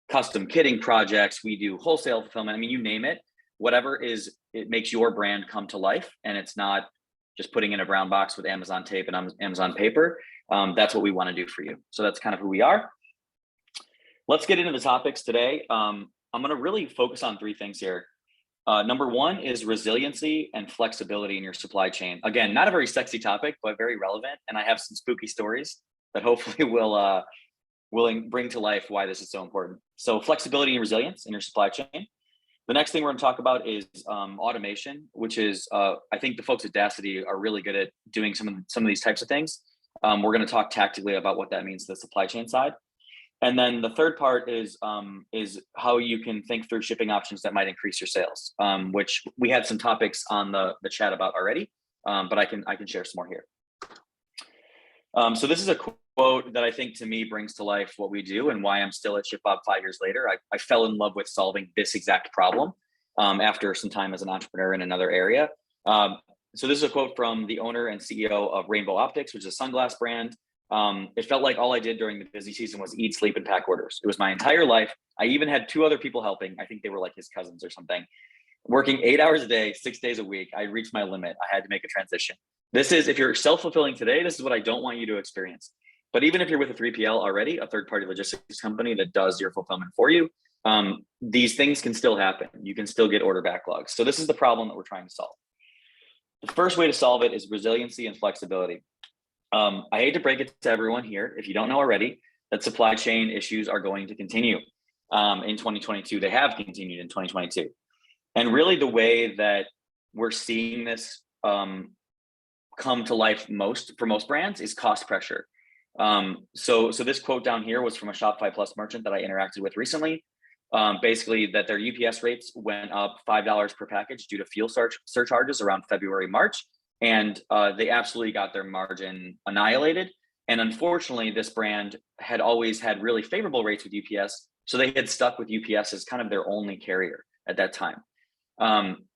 custom kitting projects, we do wholesale fulfillment. I mean, you name it, whatever it makes your brand come to life, and it's not just putting in a brown box with Amazon tape and Amazon paper. That's what we want to do for you. So that's kind of who we are. Let's get into the topics today. I'm going to really focus on 3 things here. Number 1 is resiliency and flexibility in your supply chain. Again, not a very sexy topic, but very relevant. And I have some spooky stories that hopefully will bring to life why this is so important. So flexibility and resilience in your supply chain. The next thing we're going to talk about is automation, which is I think the folks at Dacity are really good at doing some of these types of things. We're going to talk tactically about what that means to the supply chain side. And then the third part is how you can think through shipping options that might increase your sales, which we had some topics on the chat about already, but I can share some more here. So this is a quote that I think to me brings to life what we do and why I'm still at ShipBob 5 years later. I fell in love with solving this exact problem after some time as an entrepreneur in another area. So this is a quote from the owner and CEO of Rainbow Optics, which is a sunglass brand. It felt like all I did during the busy season was eat, sleep, and pack orders. It was my entire life. I even had 2 other people helping. I think they were like his cousins or something. Working 8 hours a day, 6 days a week. I reached my limit. I had to make a transition. This is, if you're self-fulfilling today, this is what I don't want you to experience. But even if you're with a 3PL already, a third-party logistics company that does your fulfillment for you, these things can still happen. You can still get order backlogs. So this is the problem that we're trying to solve. The first way to solve it is resiliency and flexibility. I hate to break it to everyone here, if you don't know already, that supply chain issues are going to continue. in 2022. They have continued in 2022. And really the way that we're seeing this come to life for most brands is cost pressure. So this quote down here was from a Shopify Plus merchant that I interacted with recently. Basically that their UPS rates went up $5 per package due to fuel surcharges around February, March. And they absolutely got their margin annihilated. And unfortunately, this brand had always had really favorable rates with UPS. So they had stuck with UPS as kind of their only carrier at that time.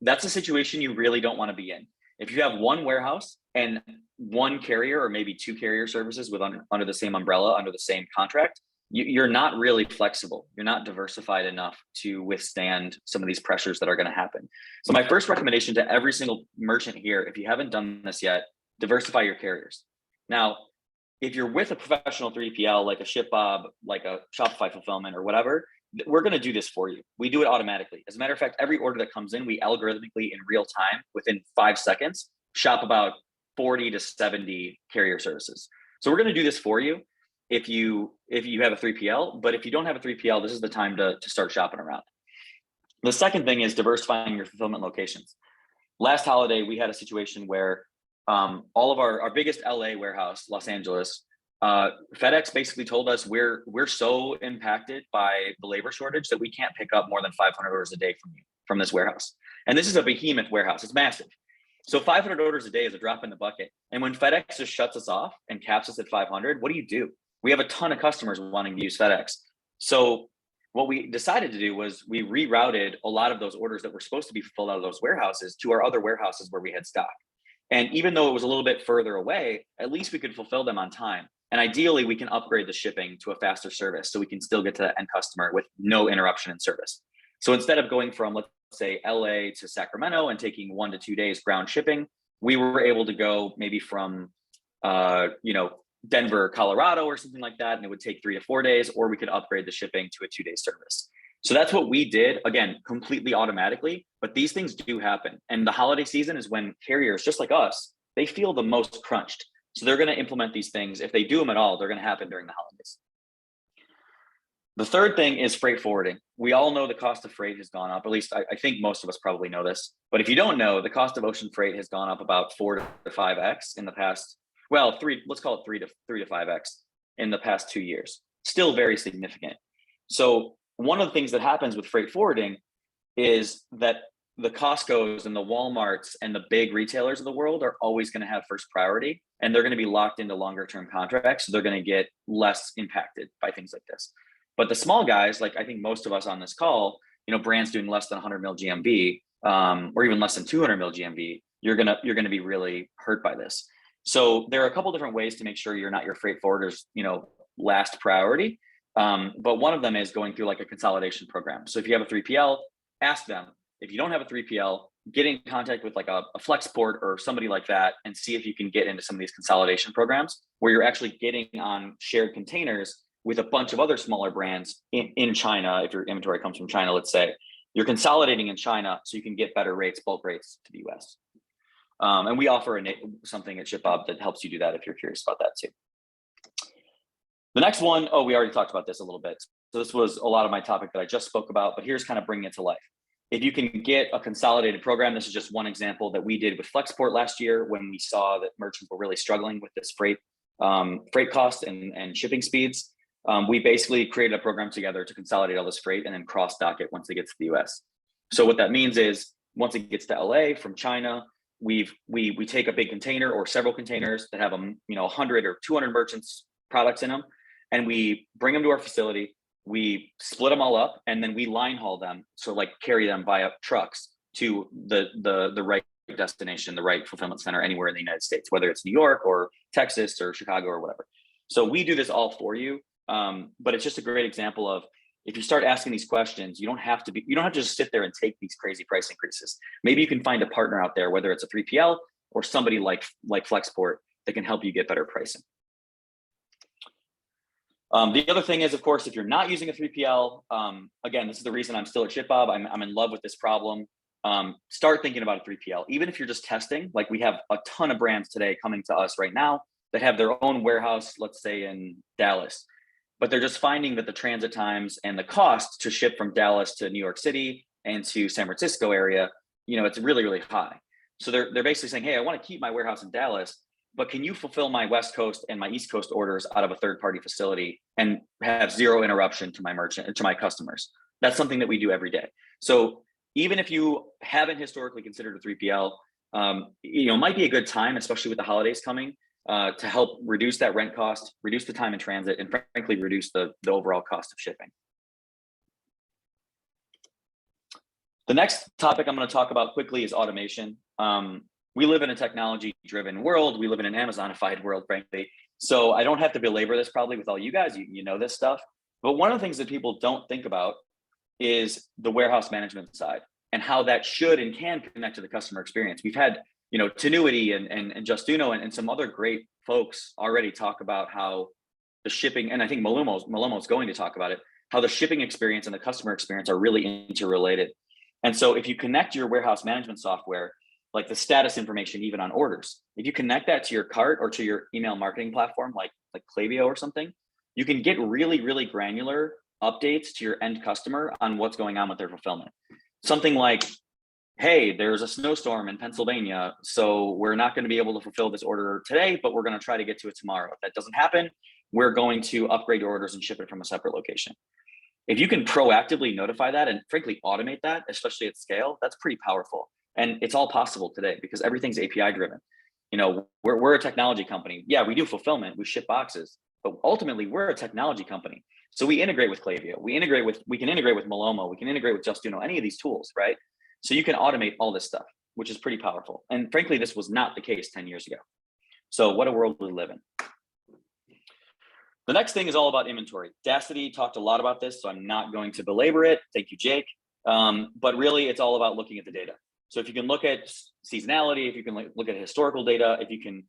That's a situation you really don't want to be in. If you have one warehouse and one carrier, or maybe two carrier services with under the same umbrella, under the same contract, you're not really flexible. You're not diversified enough to withstand some of these pressures that are going to happen. So my first recommendation to every single merchant here, if you haven't done this yet, diversify your carriers. Now, if you're with a professional 3PL, like a ShipBob, like a Shopify Fulfillment or whatever, we're going to do this for you. We do it automatically. As a matter of fact, every order that comes in, we algorithmically in real time, within 5 seconds, shop about 40 to 70 carrier services. So we're going to do this for you if you have a 3PL, but if you don't have a 3PL, this is the time to start shopping around. The second thing is diversifying your fulfillment locations. Last holiday, we had a situation where all of our biggest LA warehouse, Los Angeles, FedEx basically told us we're so impacted by the labor shortage that we can't pick up more than 500 orders a day from this warehouse. And this is a behemoth warehouse. It's massive. So 500 orders a day is a drop in the bucket. And when FedEx just shuts us off and caps us at 500, what do? We have a ton of customers wanting to use FedEx. So what we decided to do was we rerouted a lot of those orders that were supposed to be fulfilled out of those warehouses to our other warehouses where we had stock. And even though it was a little bit further away, at least we could fulfill them on time. And ideally, we can upgrade the shipping to a faster service so we can still get to the end customer with no interruption in service. So instead of going from, let's say, LA to Sacramento and taking 1 to 2 days ground shipping, we were able to go maybe from, Denver, Colorado or something like that, and it would take 3 to 4 days, or we could upgrade the shipping to a 2-day service. So that's what we did, again, completely automatically, but these things do happen. And the holiday season is when carriers, just like us, they feel the most crunched. So they're going to implement these things. If they do them at all, they're going to happen during the holidays. The third thing is freight forwarding. We all know the cost of freight has gone up. At least I think most of us probably know this. But if you don't know, the cost of ocean freight has gone up about 4 to 5x in the past. Well, let's call it 3 to 5x in the past 2 years. Still very significant. So one of the things that happens with freight forwarding is that the Costcos and the Walmarts and the big retailers of the world are always going to have first priority, and they're going to be locked into longer term contracts. So they're going to get less impacted by things like this. But the small guys, like I think most of us on this call, brands doing less than 100 mil GMV, or even less than 200 mil GMV, you're going to be really hurt by this. So there are a couple different ways to make sure you're not your freight forwarder's, last priority. But one of them is going through like a consolidation program. So if you have a 3PL, ask them. If you don't have a 3PL, get in contact with like a Flexport or somebody like that and see if you can get into some of these consolidation programs where you're actually getting on shared containers with a bunch of other smaller brands in China. If your inventory comes from China, let's say, you're consolidating in China so you can get better rates, bulk rates to the US. And we offer something at ShipBob that helps you do that if you're curious about that too. The next one, we already talked about this a little bit. So this was a lot of my topic that I just spoke about, but here's kind of bringing it to life. If you can get a consolidated program, this is just one example that we did with Flexport last year when we saw that merchants were really struggling with this freight cost and shipping speeds. We basically created a program together to consolidate all this freight and then cross-dock it once it gets to the US. So what that means is once it gets to LA from China, we take a big container or several containers that have 100 or 200 merchants products in them, and we bring them to our facility. We split them all up, and then we line haul them. So like carry them via trucks to the right destination, the right fulfillment center anywhere in the United States, whether it's New York or Texas or Chicago or whatever. So we do this all for you. But it's just a great example of if you start asking these questions, you don't have to just sit there and take these crazy price increases. Maybe you can find a partner out there, whether it's a 3PL or somebody like Flexport that can help you get better pricing. The other thing is, of course, if you're not using a 3PL, again, this is the reason I'm still at ShipBob. I'm in love with this problem. Start thinking about a 3PL, even if you're just testing. Like we have a ton of brands today coming to us right now that have their own warehouse, let's say in Dallas. but they're just finding that the transit times and the cost to ship from Dallas to New York City and to San Francisco area, it's really, really high. So they're basically saying, hey, I want to keep my warehouse in Dallas, but can you fulfill my West Coast and my East Coast orders out of a third-party facility and have zero interruption to my customers? That's something that we do every day. So even if you haven't historically considered a 3PL, might be a good time, especially with the holidays coming, to help reduce that rent cost, reduce the time in transit, and frankly, reduce the overall cost of shipping. The next topic I'm going to talk about quickly is automation. We live in a technology-driven world. We live in an Amazonified world, frankly. So I don't have to belabor this probably with all you guys. You know this stuff. But one of the things that people don't think about is the warehouse management side and how that should and can connect to the customer experience. We've had, Tenuity and Justuno and some other great folks already talk about how the shipping, and I think Malomo's going to talk about it, how the shipping experience and the customer experience are really interrelated. And so if you connect your warehouse management software, like the status information, even on orders, if you connect that to your cart or to your email marketing platform, like Klaviyo or something, you can get really, really granular updates to your end customer on what's going on with their fulfillment. Something like, hey, there's a snowstorm in Pennsylvania, so we're not going to be able to fulfill this order today, but we're going to try to get to it tomorrow. If that doesn't happen, we're going to upgrade your orders and ship it from a separate location. If you can proactively notify that and frankly automate that, especially at scale, that's pretty powerful. And it's all possible today because everything's API driven. We're a technology company. Yeah, we do fulfillment, we ship boxes, but ultimately we're a technology company. So we integrate with Klaviyo, we can integrate with Malomo, we can integrate with Justuno, any of these tools, right? So you can automate all this stuff, which is pretty powerful. And frankly, this was not the case 10 years ago. So what a world we live in. The next thing is all about inventory. Dacity talked a lot about this, so I'm not going to belabor it. Thank you, Jake. But really, it's all about looking at the data. So if you can look at seasonality, if you can look at historical data, if you can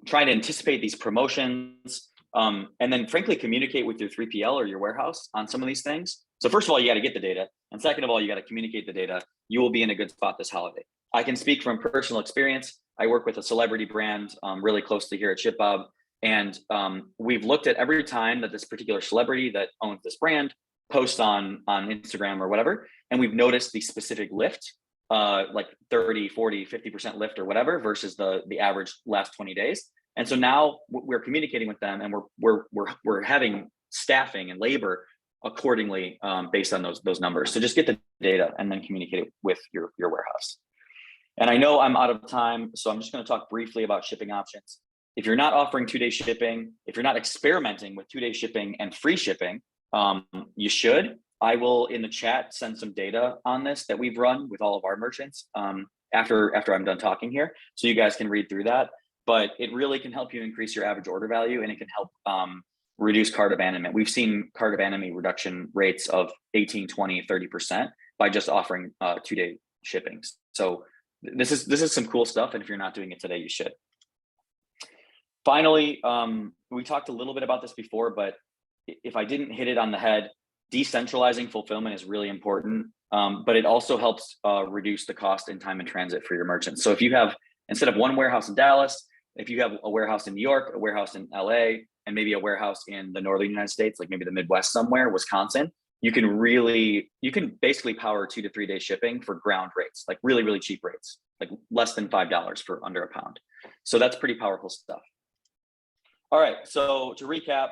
try to anticipate these promotions, and then frankly communicate with your 3PL or your warehouse on some of these things. So first of all, you got to get the data. And second of all, you got to communicate the data. You will be in a good spot this holiday. I can speak from personal experience. I work with a celebrity brand really closely here at ShipBob. And we've looked at every time that this particular celebrity that owns this brand posts on Instagram or whatever, and we've noticed the specific lift, like 30, 40, 50% lift or whatever versus the average last 20 days. And so now we're communicating with them and we're having staffing and labor accordingly based on those numbers. So just get the data and then communicate it with your warehouse. And I know I'm out of time, so I'm just going to talk briefly about shipping options. If you're not offering 2-day shipping, if you're not experimenting with 2-day shipping and free shipping, you should. I will in the chat send some data on this that we've run with all of our merchants after I'm done talking here, so you guys can read through that. But it really can help you increase your average order value, and it can help reduce cart abandonment. We've seen cart abandonment reduction rates of 18, 20, 30% by just offering 2-day shipping. So this is some cool stuff, and if you're not doing it today, you should. Finally, we talked a little bit about this before, but if I didn't hit it on the head, decentralizing fulfillment is really important, but it also helps reduce the cost and time in transit for your merchants. So if you have, instead of one warehouse in Dallas, if you have a warehouse in New York, a warehouse in LA, and maybe a warehouse in the northern United States, like maybe the Midwest somewhere, Wisconsin, you can basically power 2 to 3 day shipping for ground rates, like really, really cheap rates, like less than $5 for under £1. So that's pretty powerful stuff. All right, so to recap,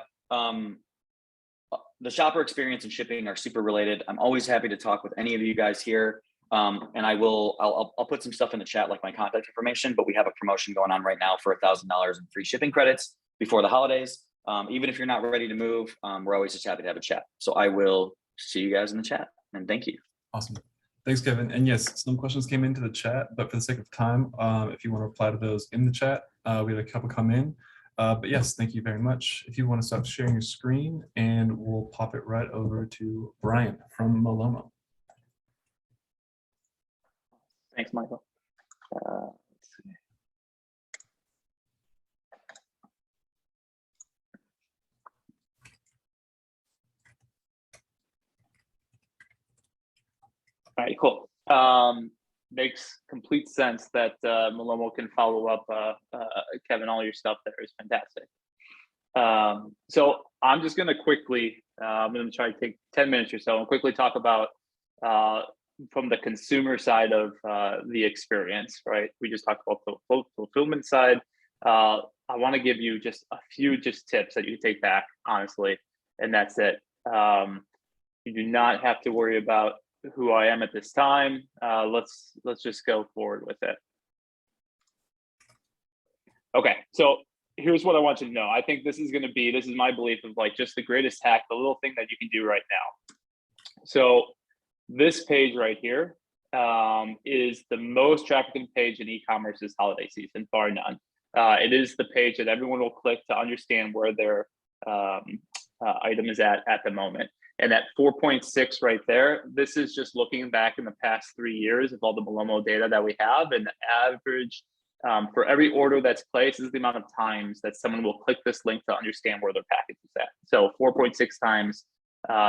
the shopper experience and shipping are super related. I'm always happy to talk with any of you guys here. And I'll put some stuff in the chat, like my contact information, but we have a promotion going on right now for $1,000 in free shipping credits before the holidays. Even if you're not ready to move, we're always just happy to have a chat. So I will see you guys in the chat, and thank you. Awesome. Thanks, Kevin. And yes, some questions came into the chat, but for the sake of time, if you want to reply to those in the chat, we had a couple come in. But yes, thank you very much. If you want to stop sharing your screen, and we'll pop it right over to Brian from Malomo. Thanks, Michael. Let's see. All right, cool. Makes complete sense that Malomo can follow up. Kevin, all your stuff there is fantastic. So I'm just going to quickly, I'm going to try to take 10 minutes or so and quickly talk about from the consumer side of the experience, right? We just talked about the fulfillment side. I want to give you just a few tips that you can take back, honestly, and that's it. You do not have to worry about who I am at this time. Let's just go forward with it. Okay, so here's what I want you to know. I think this is my belief of like just the greatest hack, the little thing that you can do right now. So this page right here is the most trafficked page in e-commerce this holiday season, bar none. It is the page that everyone will click to understand where their item is at the moment. And that 4.6 right there, this is just looking back in the past 3 years of all the Malomo data that we have, and the average for every order that's placed is the amount of times that someone will click this link to understand where their package is at. So 4.6 times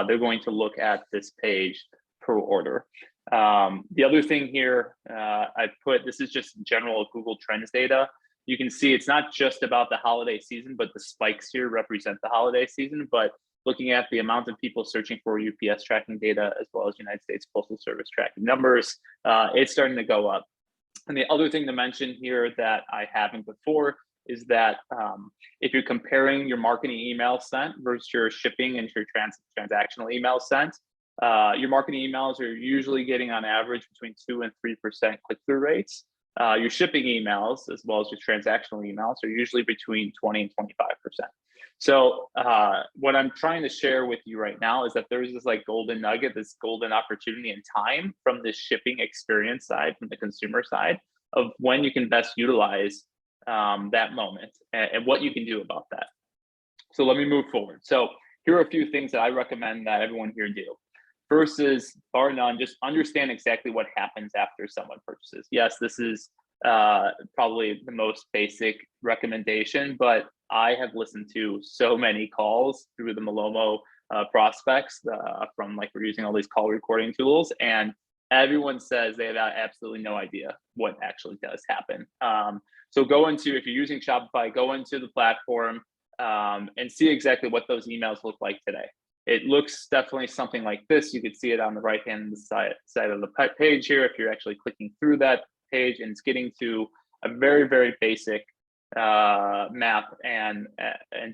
they're going to look at this page per order. The other thing here, I've put, this is just general Google Trends data. You can see it's not just about the holiday season, but the spikes here represent the holiday season. But looking at the amount of people searching for UPS tracking data, as well as United States Postal Service tracking numbers, it's starting to go up. And the other thing to mention here that I haven't before is that if you're comparing your marketing email sent versus your shipping and your transactional email sent, your marketing emails are usually getting on average between 2 and 3% click-through rates. Your shipping emails, as well as your transactional emails, are usually between 20 and 25%. So what I'm trying to share with you right now is that there's this like golden nugget, this golden opportunity in time from the shipping experience side, from the consumer side, of when you can best utilize that moment and what you can do about that. So let me move forward. So here are a few things that I recommend that everyone here do. First is, bar none, just understand exactly what happens after someone purchases. Yes, this is probably the most basic recommendation, but I have listened to so many calls through the Malomo prospects from like we're using all these call recording tools, and everyone says they have absolutely no idea what actually does happen. So go into, if you're using Shopify, go into the platform and see exactly what those emails look like today. It looks definitely something like this. You could see it on the right-hand side of the page here if you're actually clicking through that page, and it's getting to a very, very basic map and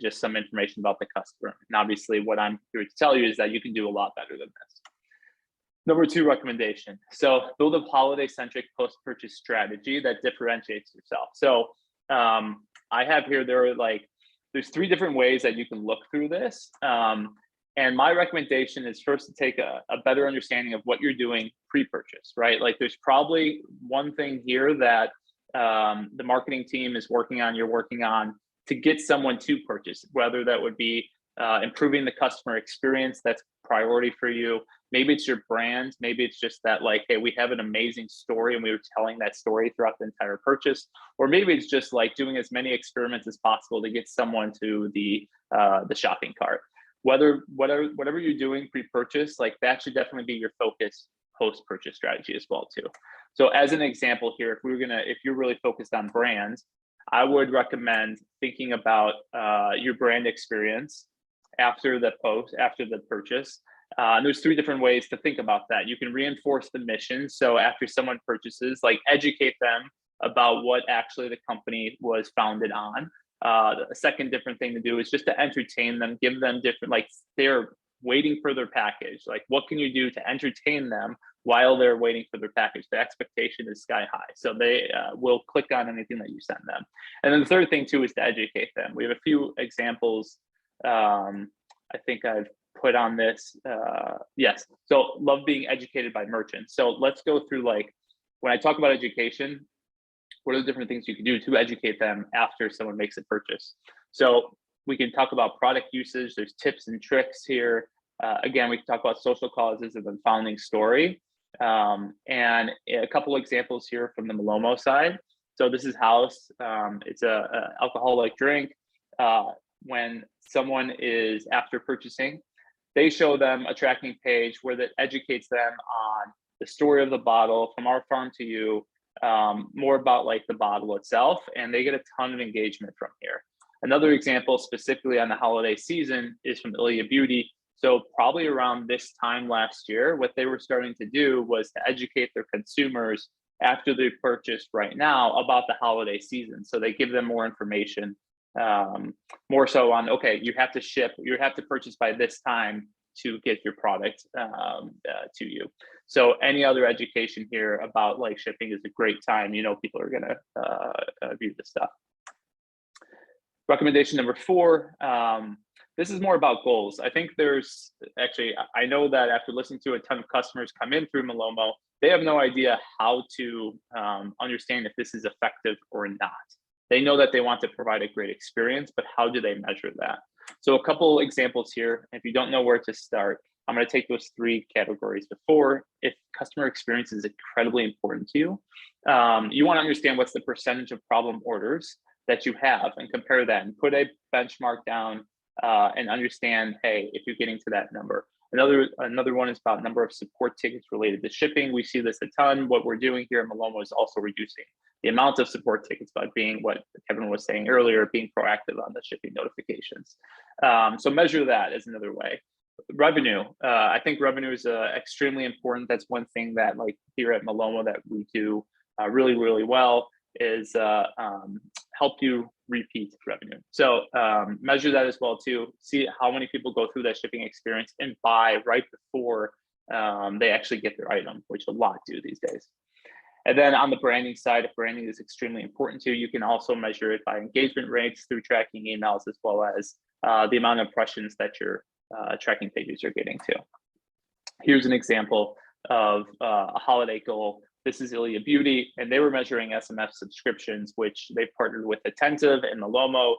just some information about the customer. And obviously what I'm here to tell you is that you can do a lot better than this. Number 2 recommendation. So build a holiday-centric post-purchase strategy that differentiates yourself. So I have here, there's 3 different ways that you can look through this. And my recommendation is first to take a better understanding of what you're doing pre-purchase, right? Like there's probably one thing here that the marketing team is working on, you're working on to get someone to purchase, whether that would be improving the customer experience, that's priority for you. Maybe it's your brand. Maybe it's just that like, hey, we have an amazing story and we were telling that story throughout the entire purchase. Or maybe it's just like doing as many experiments as possible to get someone to the shopping cart. Whatever you're doing pre-purchase, like that should definitely be your focus post-purchase strategy as well too. So as an example here, if you're really focused on brands, I would recommend thinking about your brand experience after the purchase. And there's 3 different ways to think about that. You can reinforce the mission. So after someone purchases, like educate them about what actually the company was founded on. A second different thing to do is just to entertain them, give them different, like they're waiting for their package. Like what can you do to entertain them while they're waiting for their package? The expectation is sky high. So they will click on anything that you send them. And then the third thing too is to educate them. We have a few examples I think I've put on this. Yes, so love being educated by merchants. So let's go through, like when I talk about education, what are the different things you can do to educate them after someone makes a purchase? So we can talk about product usage. There's tips and tricks here. Again, we can talk about social causes and the founding story. And a couple examples here from the Malomo side. So this is House. It's a alcoholic drink. When someone is after purchasing, they show them a tracking page where that educates them on the story of the bottle, from our farm to you, more about like the bottle itself, and they get a ton of engagement from here. Another example specifically on the holiday season is from Ilia Beauty. So probably around this time last year, what they were starting to do was to educate their consumers after they purchased right now about the holiday season. So they give them more information, more so on, okay, you have to purchase by this time to get your product to you. So any other education here about like shipping is a great time. You know, people are gonna view this stuff. Recommendation number 4, this is more about goals. I think there's actually, I know that after listening to a ton of customers come in through Malomo, they have no idea how to understand if this is effective or not. They know that they want to provide a great experience, but how do they measure that? So a couple examples here. If you don't know where to start, I'm going to take those 3 categories before. If customer experience is incredibly important to you, you want to understand what's the percentage of problem orders that you have and compare that and put a benchmark down and understand, hey, if you're getting to that number. Another one is about number of support tickets related to shipping. We see this a ton. What we're doing here at Malomo is also reducing the amount of support tickets by being what Kevin was saying earlier, being proactive on the shipping notifications. So measure that as another way. Revenue. I think revenue is extremely important. That's one thing that like here at Malomo that we do really, really well is help you repeat revenue. So measure that as well too. See how many people go through that shipping experience and buy right before they actually get their item, which a lot do these days. And then on the branding side, if branding is extremely important to you, you can also measure it by engagement rates through tracking emails, as well as the amount of impressions that your tracking pages are getting to. Here's an example of a holiday goal. This is Ilia Beauty, and they were measuring SMS subscriptions, which they partnered with Attentive and Malomo.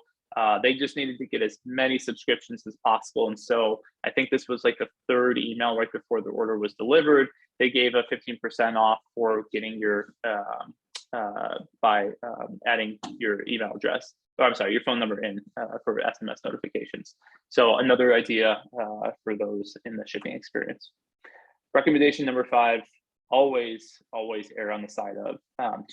They just needed to get as many subscriptions as possible. And so I think this was like the 3rd email right before the order was delivered. They gave a 15% off for getting your, by adding your email address, or I'm sorry, your phone number in for SMS notifications. So another idea for those in the shipping experience. Recommendation number 5, always err on the side of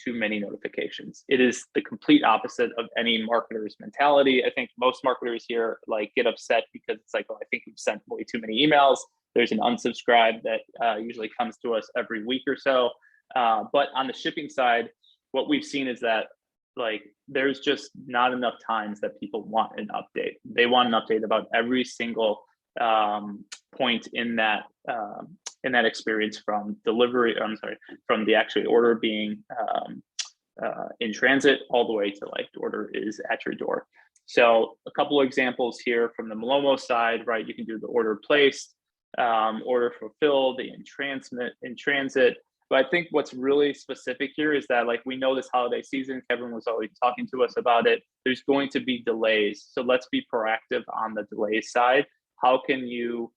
too many notifications. It is the complete opposite of any marketer's mentality. I think most marketers here like get upset because it's like, oh, I think you've sent way too many emails. There's an unsubscribe that usually comes to us every week or so. But on the shipping side, what we've seen is that like there's just not enough times that people want an update. They want an update about every single point in that experience, from delivery, from the actual order being in transit all the way to like the order is at your door. So a couple of examples here from the Malomo side, right? You can do the order placed, order fulfilled, the in transit. But I think what's really specific here is that like we know this holiday season, Kevin was always talking to us about it. There's going to be delays. So let's be proactive on the delays side. How can you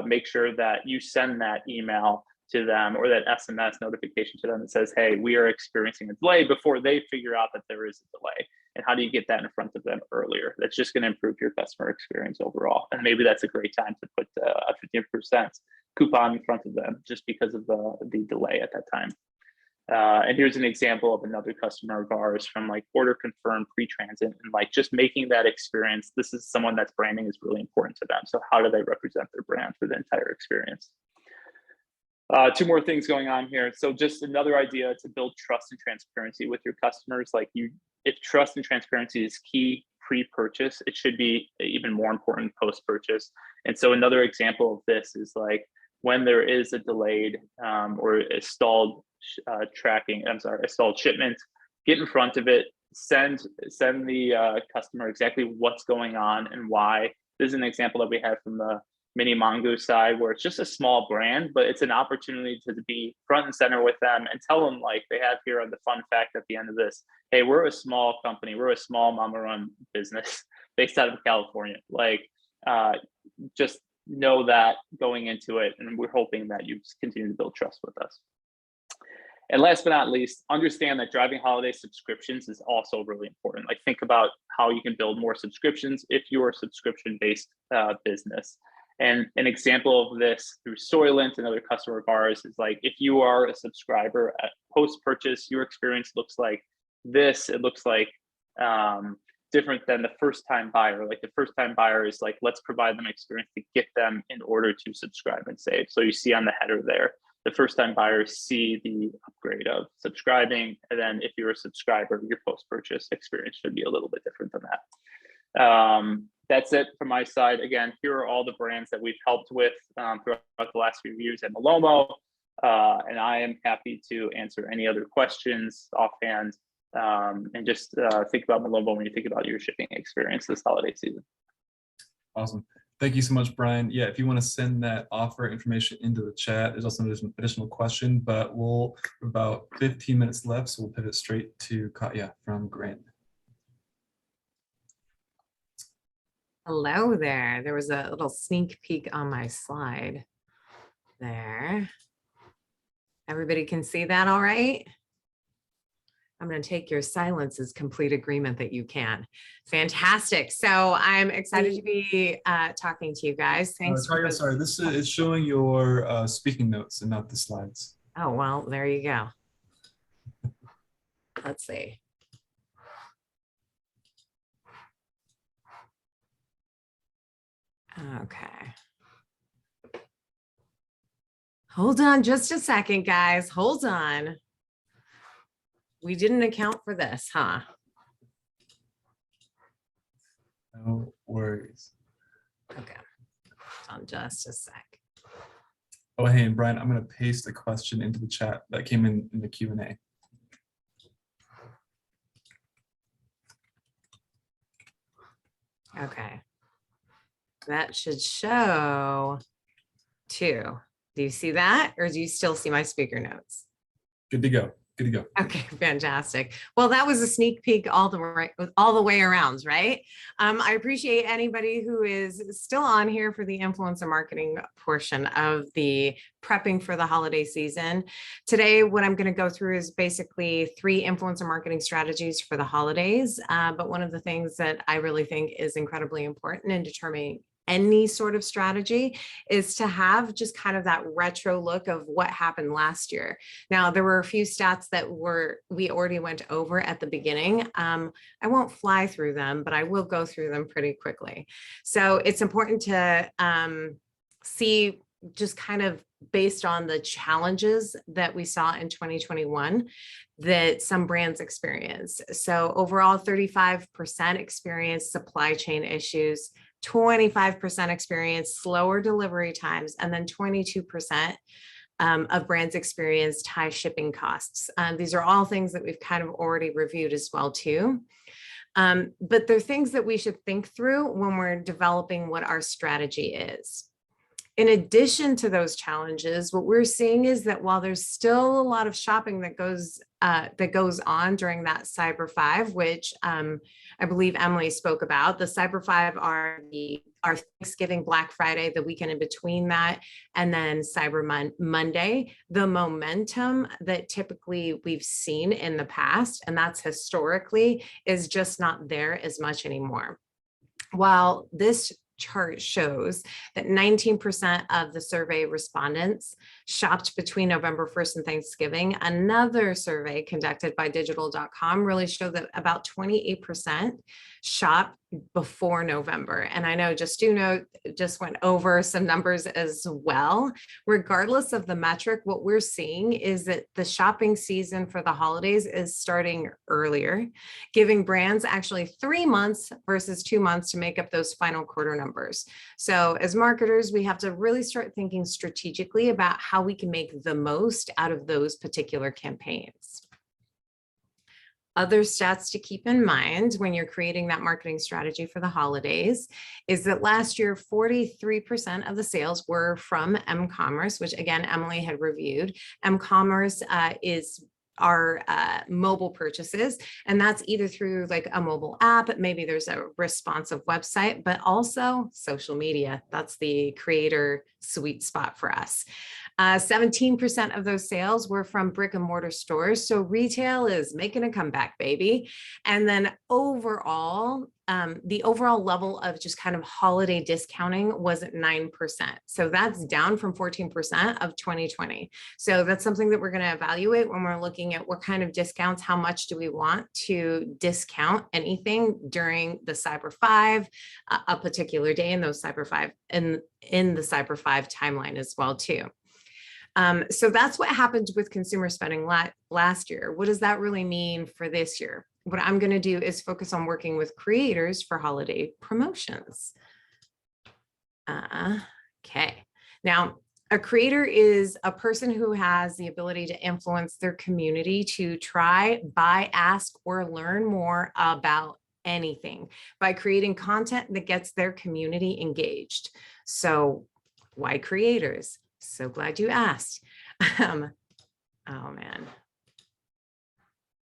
make sure that you send that email to them or that SMS notification to them that says, hey, we are experiencing a delay, before they figure out that there is a delay? And how do you get that in front of them earlier? That's just going to improve your customer experience overall. And maybe that's a great time to put a 15% coupon in front of them just because of the delay at that time. And here's an example of another customer of ours from like order confirmed pre-transit, and like just making that experience. This is someone that's branding is really important to them. So how do they represent their brand for the entire experience? 2 more things going on here. So just another idea to build trust and transparency with your customers. Like if trust and transparency is key pre-purchase, it should be even more important post-purchase. And so another example of this is like when there is a delayed or a stalled a stalled shipment, get in front of it, send the customer exactly what's going on and why. This is an example that we had from the Mini Mongoose side, where it's just a small brand, but it's an opportunity to be front and center with them and tell them, like they have here on the fun fact at the end of this, hey, we're a small company, we're a small mama run business based out of California. Like just know that going into it, and we're hoping that you continue to build trust with us. And last but not least, understand that driving holiday subscriptions is also really important. Like think about how you can build more subscriptions if you're a subscription-based business. And an example of this through Soylent, another customer of ours, is like if you are a subscriber at post-purchase, your experience looks like this. It looks like different than the first time buyer. Like the first time buyer is like, let's provide them experience to get them in order to subscribe and save. So you see on the header there, the first time buyers see the upgrade of subscribing. And then if you're a subscriber, your post-purchase experience should be a little bit different than that. That's it from my side. Again, here are all the brands that we've helped with throughout the last few years at Malomo. And I am happy to answer any other questions offhand. And just think about Malomo when you think about your shipping experience this holiday season. Awesome. Thank you so much, Brian. Yeah, if you want to send that offer information into the chat, there's also an additional question, but we'll about 15 minutes left, so we'll pivot straight to Katya from Grant. Hello there. There was a little sneak peek on my slide there. Everybody can see that all right? I'm going to take your silence as complete agreement that you can. Fantastic. So I'm excited to be talking to you guys. Thanks. Katya, sorry, this is showing your speaking notes and not the slides. Oh, well, there you go. Let's see. Okay. Hold on just a second, guys. Hold on. We didn't account for this, huh? No worries. Okay. Hold on just a sec. Oh, hey, and Brian, I'm going to paste a question into the chat that came in the Q&A. Okay. That should show 2. Do you see that? Or do you still see my speaker notes? Good to go. Good to go. Okay, fantastic. Well, that was a sneak peek all the way around, right? I appreciate anybody who is still on here for the influencer marketing portion of the prepping for the holiday season. Today, what I'm going to go through is basically 3 influencer marketing strategies for the holidays. But one of the things that I really think is incredibly important in determining any sort of strategy is to have just kind of that retro look of what happened last year. Now, there were a few stats that we already went over at the beginning. I won't fly through them, but I will go through them pretty quickly. So it's important to see just kind of based on the challenges that we saw in 2021 that some brands experience. So overall, 35% experienced supply chain issues, 25% experience slower delivery times, and then 22% of brands experienced high shipping costs. These are all things that we've kind of already reviewed as well too. But they're things that we should think through when we're developing what our strategy is. In addition to those challenges, what we're seeing is that while there's still a lot of shopping that goes on during that Cyber 5, which I believe Emily spoke about, the Cyber 5 are our Thanksgiving, Black Friday, the weekend in between that, and then Cyber Monday, the momentum that typically we've seen in the past, and that's historically, is just not there as much anymore. While this chart shows that 19% of the survey respondents shopped between November 1st and Thanksgiving, another survey conducted by digital.com really showed that about 28% shop before November. And I know Justuno just went over some numbers as well. Regardless of the metric, what we're seeing is that the shopping season for the holidays is starting earlier, giving brands actually 3 months versus 2 months to make up those final quarter numbers. So as marketers, we have to really start thinking strategically about how we can make the most out of those particular campaigns. Other stats to keep in mind when you're creating that marketing strategy for the holidays is that last year, 43% of the sales were from m-commerce, which again, Emily had reviewed. M-commerce is our mobile purchases, and that's either through like a mobile app, maybe there's a responsive website, but also social media. That's the creator sweet spot for us. 17% of those sales were from brick and mortar stores. So retail is making a comeback, baby. And then overall, the overall level of just kind of holiday discounting was at 9%. So that's down from 14% of 2020. So that's something that we're going to evaluate when we're looking looking at what kind of discounts, how much do we want to discount anything during the Cyber 5, a particular day in those Cyber 5, and in the Cyber 5 timeline as well too. So that's what happened with consumer spending last year. What does that really mean for this year? What I'm going to do is focus on working with creators for holiday promotions. Okay. Now, a creator is a person who has the ability to influence their community to try, buy, ask, or learn more about anything by creating content that gets their community engaged. So why creators? So glad you asked. Oh man.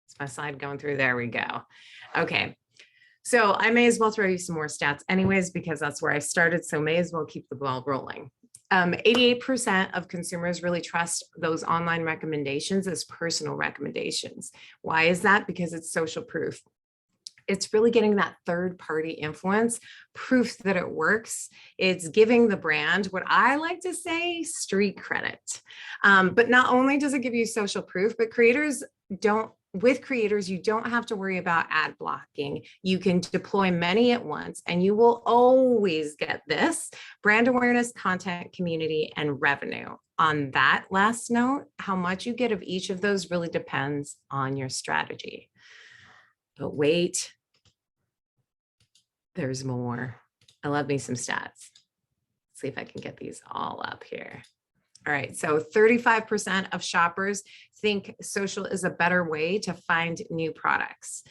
It's my slide going through. There we go. Okay. So I may as well throw you some more stats anyways, because that's where I started. So may as well keep the ball rolling. 88% of consumers really trust those online recommendations as personal recommendations. Why is that? Because it's social proof. It's really getting that third party influence, proof that it works. It's giving the brand what I like to say, street credit. But not only does it give you social proof, but with creators, you don't have to worry about ad blocking. You can deploy many at once, and you will always get this brand awareness, content, community, and revenue. On that last note, how much you get of each of those really depends on your strategy. But wait, there's more. I love me some stats. Let's see if I can get these all up here. All right, so 35% of shoppers think social is a better way to find new products.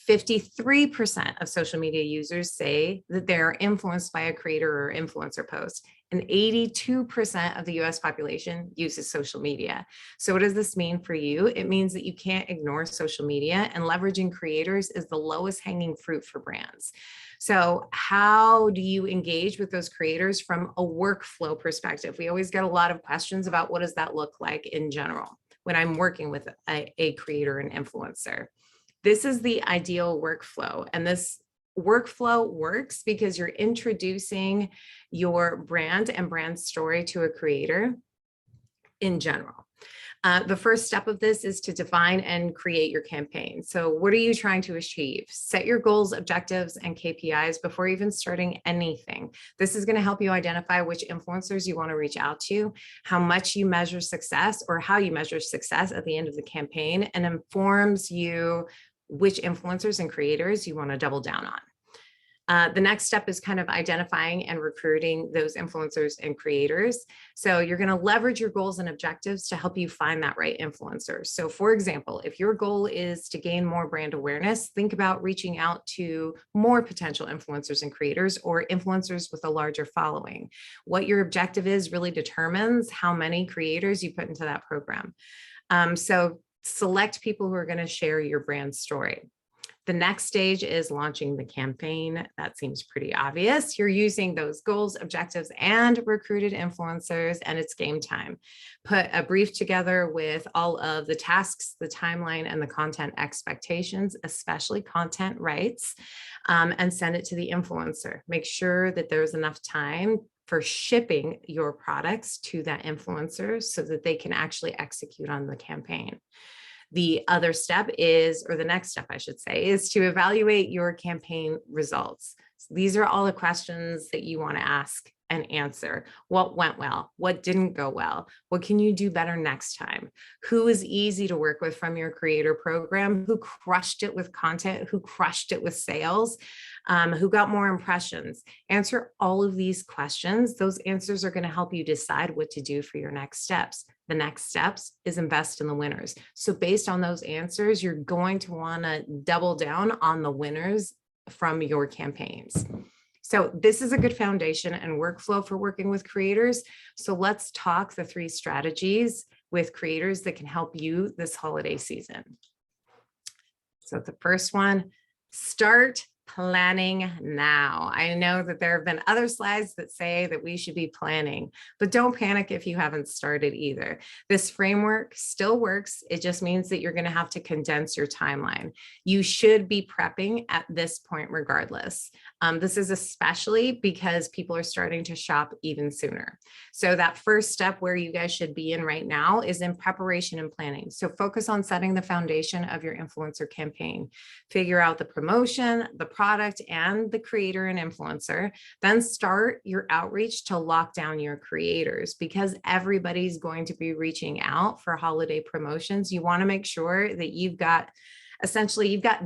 53% of social media users say that they're influenced by a creator or influencer post, and 82% of the US population uses social media. So what does this mean for you? It means that you can't ignore social media, and leveraging creators is the lowest hanging fruit for brands. So how do you engage with those creators from a workflow perspective? We always get a lot of questions about what does that look like in general when I'm working with a creator and influencer. This is the ideal workflow, and this workflow works because you're introducing your brand and brand story to a creator in general. The first step of this is to define and create your campaign. So what are you trying to achieve? Set your goals, objectives, and KPIs before even starting anything. This is going to help you identify which influencers you want to reach out to, how much you measure success or how you measure success at the end of the campaign, and informs you which influencers and creators you want to double down on. The next step is kind of identifying and recruiting those influencers and creators. So you're going to leverage your goals and objectives to help you find that right influencer. So for example, if your goal is to gain more brand awareness, think about reaching out to more potential influencers and creators, or influencers with a larger following. What your objective is really determines how many creators you put into that program. So select people who are going to share your brand story. The next stage is launching the campaign. That seems pretty obvious. You're using those goals, objectives, and recruited influencers, and it's game time. Put a brief together with all of the tasks, the timeline, and the content expectations, especially content rights, and send it to the influencer. Make sure that there's enough time for shipping your products to that influencer so that they can actually execute on the campaign. The other step is, or the next step, I should say, is to evaluate your campaign results. So these are all the questions that you want to ask and answer. What went well? What didn't go well? What can you do better next time? Who is easy to work with from your creator program? Who crushed it with content? Who crushed it with sales? Who got more impressions? Answer all of these questions. Those answers are going to help you decide what to do for your next steps. The next steps is invest in the winners. So based on those answers, you're going to want to double down on the winners from your campaigns. So this is a good foundation and workflow for working with creators. So let's talk the 3 strategies with creators that can help you this holiday season. So the first one, start planning now. I know that there have been other slides that say that we should be planning, but don't panic if you haven't started either. This framework still works. It just means that you're going to have to condense your timeline. You should be prepping at this point regardless. This is especially because people are starting to shop even sooner. So that first step where you guys should be in right now is in preparation and planning. So focus on setting the foundation of your influencer campaign. Figure out the promotion, the product, and the creator and influencer. Then start your outreach to lock down your creators, because everybody's going to be reaching out for holiday promotions. You want to make sure that you've got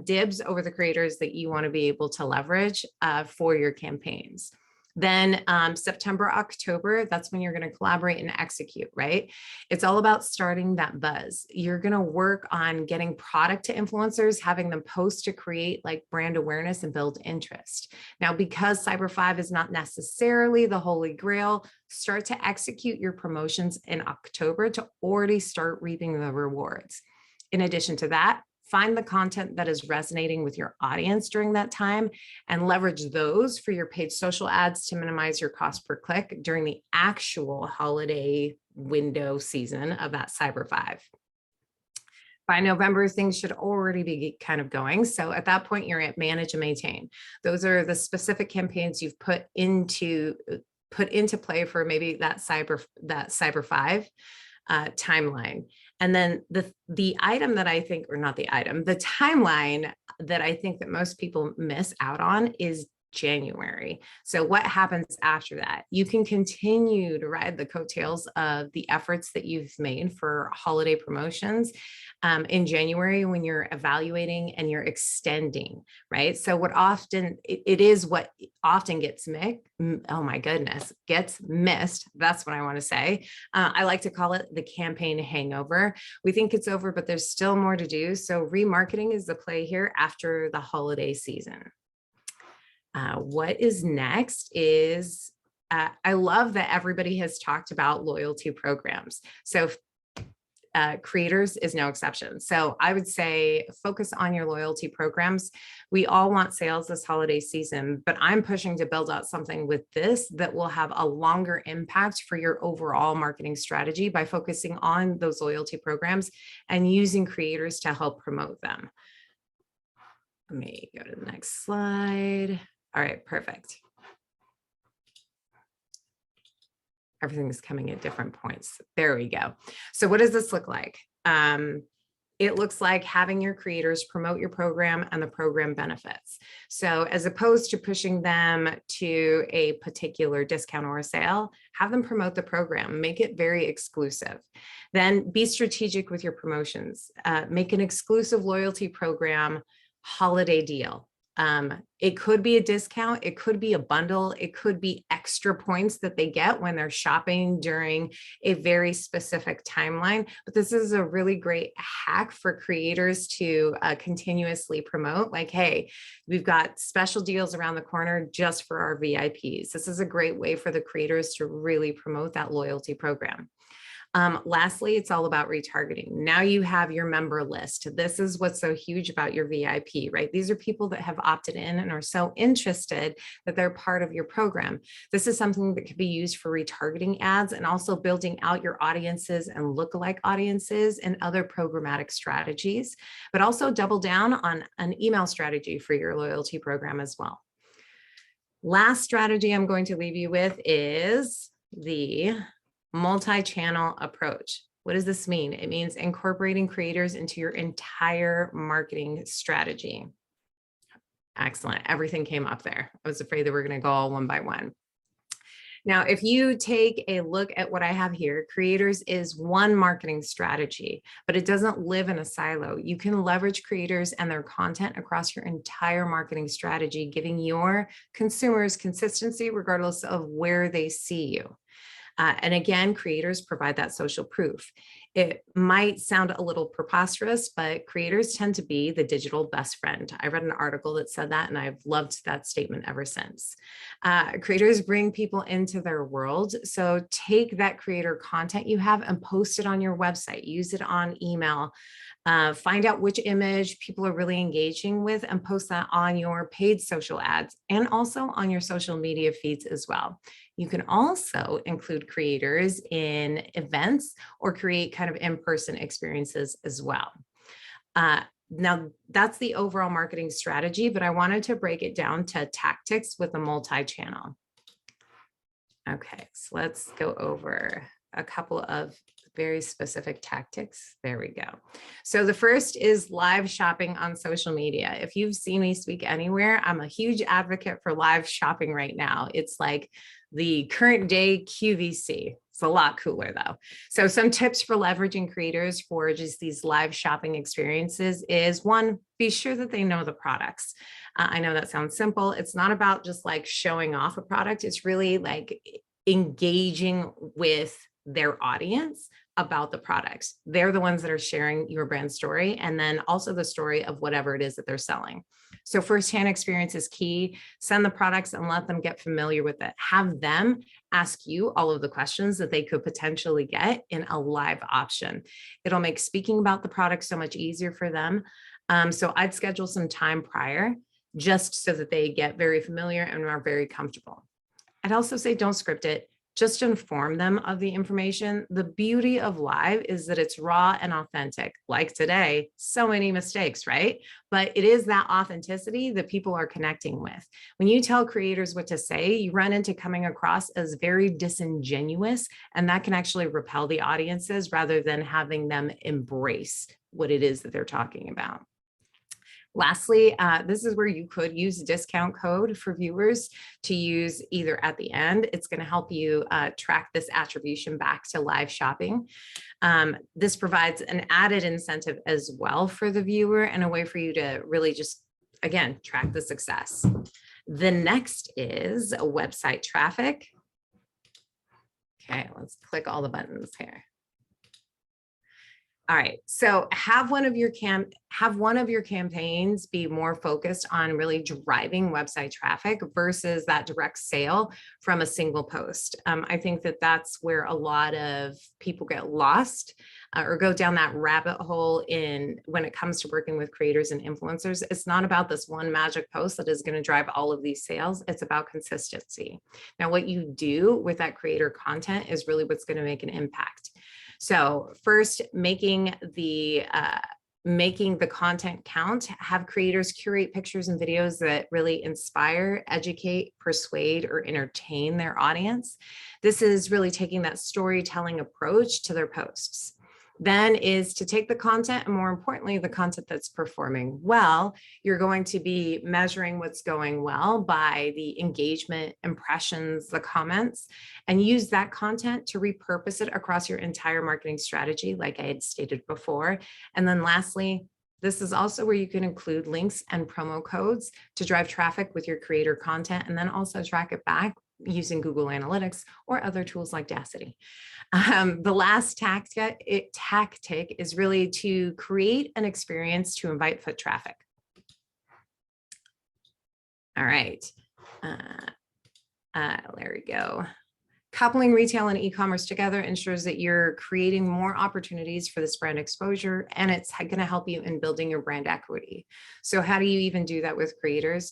dibs over the creators that you want to be able to leverage for your campaigns. Then September, October, that's when you're going to collaborate and execute, right? It's all about starting that buzz. You're going to work on getting product to influencers, having them post to create like brand awareness and build interest. Now, because Cyber 5 is not necessarily the holy grail, start to execute your promotions in October to already start reaping the rewards. In addition to that, find the content that is resonating with your audience during that time and leverage those for your paid social ads to minimize your cost per click during the actual holiday window season of that Cyber 5. By November, things should already be kind of going. So at that point, you're at manage and maintain. Those are the specific campaigns you've put into play for maybe that Cyber 5 timeline. And then the item that I think, or not the item, the timeline that I think that most people miss out on is January. So what happens after that? You can continue to ride the coattails of the efforts that you've made for holiday promotions in January when you're evaluating and you're extending, right? So what often gets missed. That's what I want to say. I like to call it the campaign hangover. We think it's over, but there's still more to do. So remarketing is the play here after the holiday season. What is next is, I love that everybody has talked about loyalty programs. So creators is no exception. So I would say focus on your loyalty programs. We all want sales this holiday season, but I'm pushing to build out something with this that will have a longer impact for your overall marketing strategy by focusing on those loyalty programs and using creators to help promote them. Let me go to the next slide. All right, perfect. Everything's coming at different points. There we go. So what does this look like? It looks like having your creators promote your program and the program benefits. So as opposed to pushing them to a particular discount or a sale, have them promote the program, make it very exclusive. Then be strategic with your promotions. Make an exclusive loyalty program holiday deal. It could be a discount, it could be a bundle, it could be extra points that they get when they're shopping during a very specific timeline. But this is a really great hack for creators to continuously promote, like, hey, we've got special deals around the corner just for our VIPs. This is a great way for the creators to really promote that loyalty program. Lastly, it's all about retargeting. Now you have your member list. This is what's so huge about your VIP, right? These are people that have opted in and are so interested that they're part of your program. This is something that could be used for retargeting ads and also building out your audiences and lookalike audiences and other programmatic strategies, but also double down on an email strategy for your loyalty program as well. Last strategy I'm going to leave you with is the multi-channel approach. What does this mean? It means incorporating creators into your entire marketing strategy. Excellent. Everything came up there. I was afraid that we're going to go all one by one. Now, if you take a look at what I have here, creators is one marketing strategy, but it doesn't live in a silo. You can leverage creators and their content across your entire marketing strategy, giving your consumers consistency regardless of where they see you. And again, creators provide that social proof. It might sound a little preposterous, but creators tend to be the digital best friend. I read an article that said that, and I've loved that statement ever since. Creators bring people into their world. So take that creator content you have and post it on your website, use it on email, Find out which image people are really engaging with and post that on your paid social ads and also on your social media feeds as well. You can also include creators in events or create kind of in-person experiences as well. Now, that's the overall marketing strategy, but I wanted to break it down to tactics with a multi-channel. Okay, so let's go over a couple of very specific tactics. There we go. So the first is live shopping on social media. If you've seen me speak anywhere, I'm a huge advocate for live shopping right now. It's like the current day QVC. It's a lot cooler though. So some tips for leveraging creators for just these live shopping experiences is, one, be sure that they know the products. I know that sounds simple. It's not about just like showing off a product. It's really like engaging with their audience about the products. They're the ones that are sharing your brand story, and then also the story of whatever it is that they're selling. So firsthand experience is key. Send the products and let them get familiar with it. Have them ask you all of the questions that they could potentially get in a live option. It'll make speaking about the product so much easier for them. So I'd schedule some time prior just so that they get very familiar and are very comfortable. I'd also say don't script it. Just inform them of the information. The beauty of live is that it's raw and authentic. Like today, so many mistakes, right? But it is that authenticity that people are connecting with. When you tell creators what to say, you run into coming across as very disingenuous, and that can actually repel the audiences rather than having them embrace what it is that they're talking about. Lastly, this is where you could use a discount code for viewers to use either at the end. It's going to help you track this attribution back to live shopping. This provides an added incentive as well for the viewer and a way for you to really just, again, track the success. The next is website traffic. Okay, let's click all the buttons here. All right, so have one of your campaigns be more focused on really driving website traffic versus that direct sale from a single post. I think that that's where a lot of people get lost or go down that rabbit hole when it comes to working with creators and influencers. It's not about this one magic post that is going to drive all of these sales. It's about consistency. Now, what you do with that creator content is really what's going to make an impact. So first, making the content count, have creators curate pictures and videos that really inspire, educate, persuade, or entertain their audience. This is really taking that storytelling approach to their posts. Then is to take the content, and more importantly, the content that's performing well. You're going to be measuring what's going well by the engagement, impressions, the comments, and use that content to repurpose it across your entire marketing strategy, like I had stated before. And then lastly, this is also where you can include links and promo codes to drive traffic with your creator content, and then also track it back using Google Analytics or other tools like Dacity. The last tactic is really to create an experience to invite foot traffic. All right, there we go. Coupling retail and e-commerce together ensures that you're creating more opportunities for this brand exposure, and it's going to help you in building your brand equity. So how do you even do that with creators?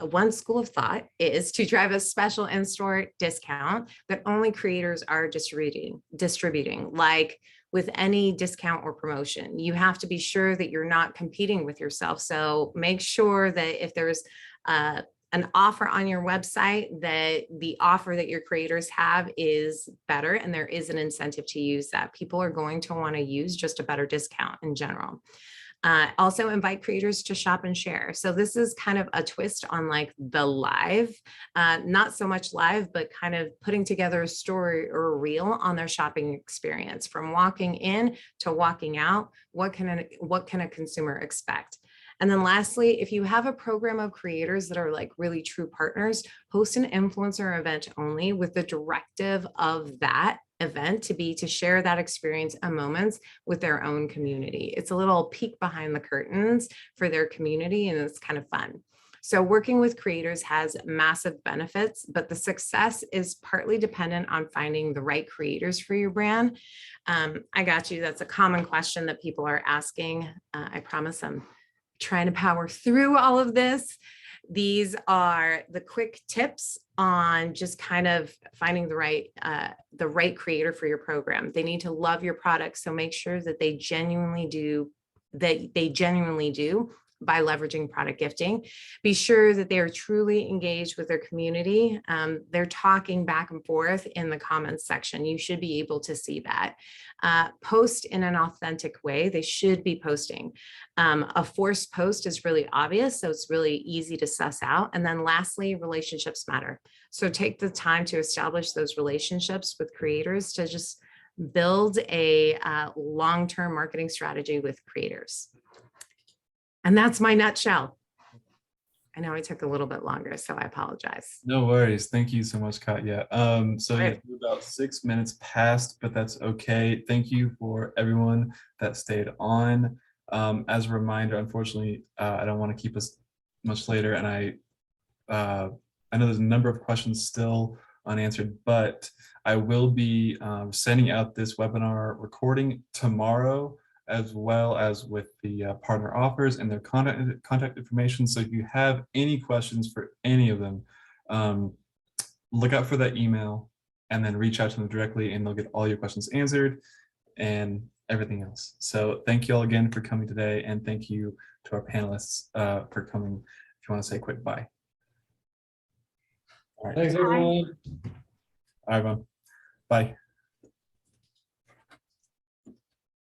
One school of thought is to drive a special in-store discount that only creators are distributing. Like with any discount or promotion, you have to be sure that you're not competing with yourself. So make sure that if there's an offer on your website, that the offer that your creators have is better, and there is an incentive to use that. People are going to want to use just a better discount in general. Also invite creators to shop and share. So this is kind of a twist on like the live, not so much live, but kind of putting together a story or a reel on their shopping experience from walking in to walking out. What can a consumer expect? And then lastly, if you have a program of creators that are like really true partners, host an influencer event only with the directive of that event to share that experience and moments with their own community. It's a little peek behind the curtains for their community, and it's kind of fun. So working with creators has massive benefits, but the success is partly dependent on finding the right creators for your brand. I got you. That's a common question that people are asking. I promise I'm trying to power through all of this. These are the quick tips on just kind of finding the right creator for your program. They need to love your product, so make sure that they genuinely do by leveraging product gifting. Be sure that they are truly engaged with their community. They're talking back and forth in the comments section. You should be able to see that. Post in an authentic way. They should be posting. A forced post is really obvious, so it's really easy to suss out. And then lastly, relationships matter. So take the time to establish those relationships with creators to just build a long-term marketing strategy with creators. And that's my nutshell. I know I took a little bit longer, so I apologize. No worries. Thank you so much, Katya. So yeah, Right. we're about 6 minutes past, but that's okay. Thank you for everyone that stayed on. As a reminder, unfortunately, I don't want to keep us much later, and I know there's a number of questions still unanswered, but I will be sending out this webinar recording tomorrow, as well as with the partner offers and their contact information. So if you have any questions for any of them, look out for that email and then reach out to them directly, and they'll get all your questions answered and everything else. So thank you all again for coming today, and thank you to our panelists for coming. If you want to say a quick bye. All right. Thanks, everyone. All right, everyone. Bye.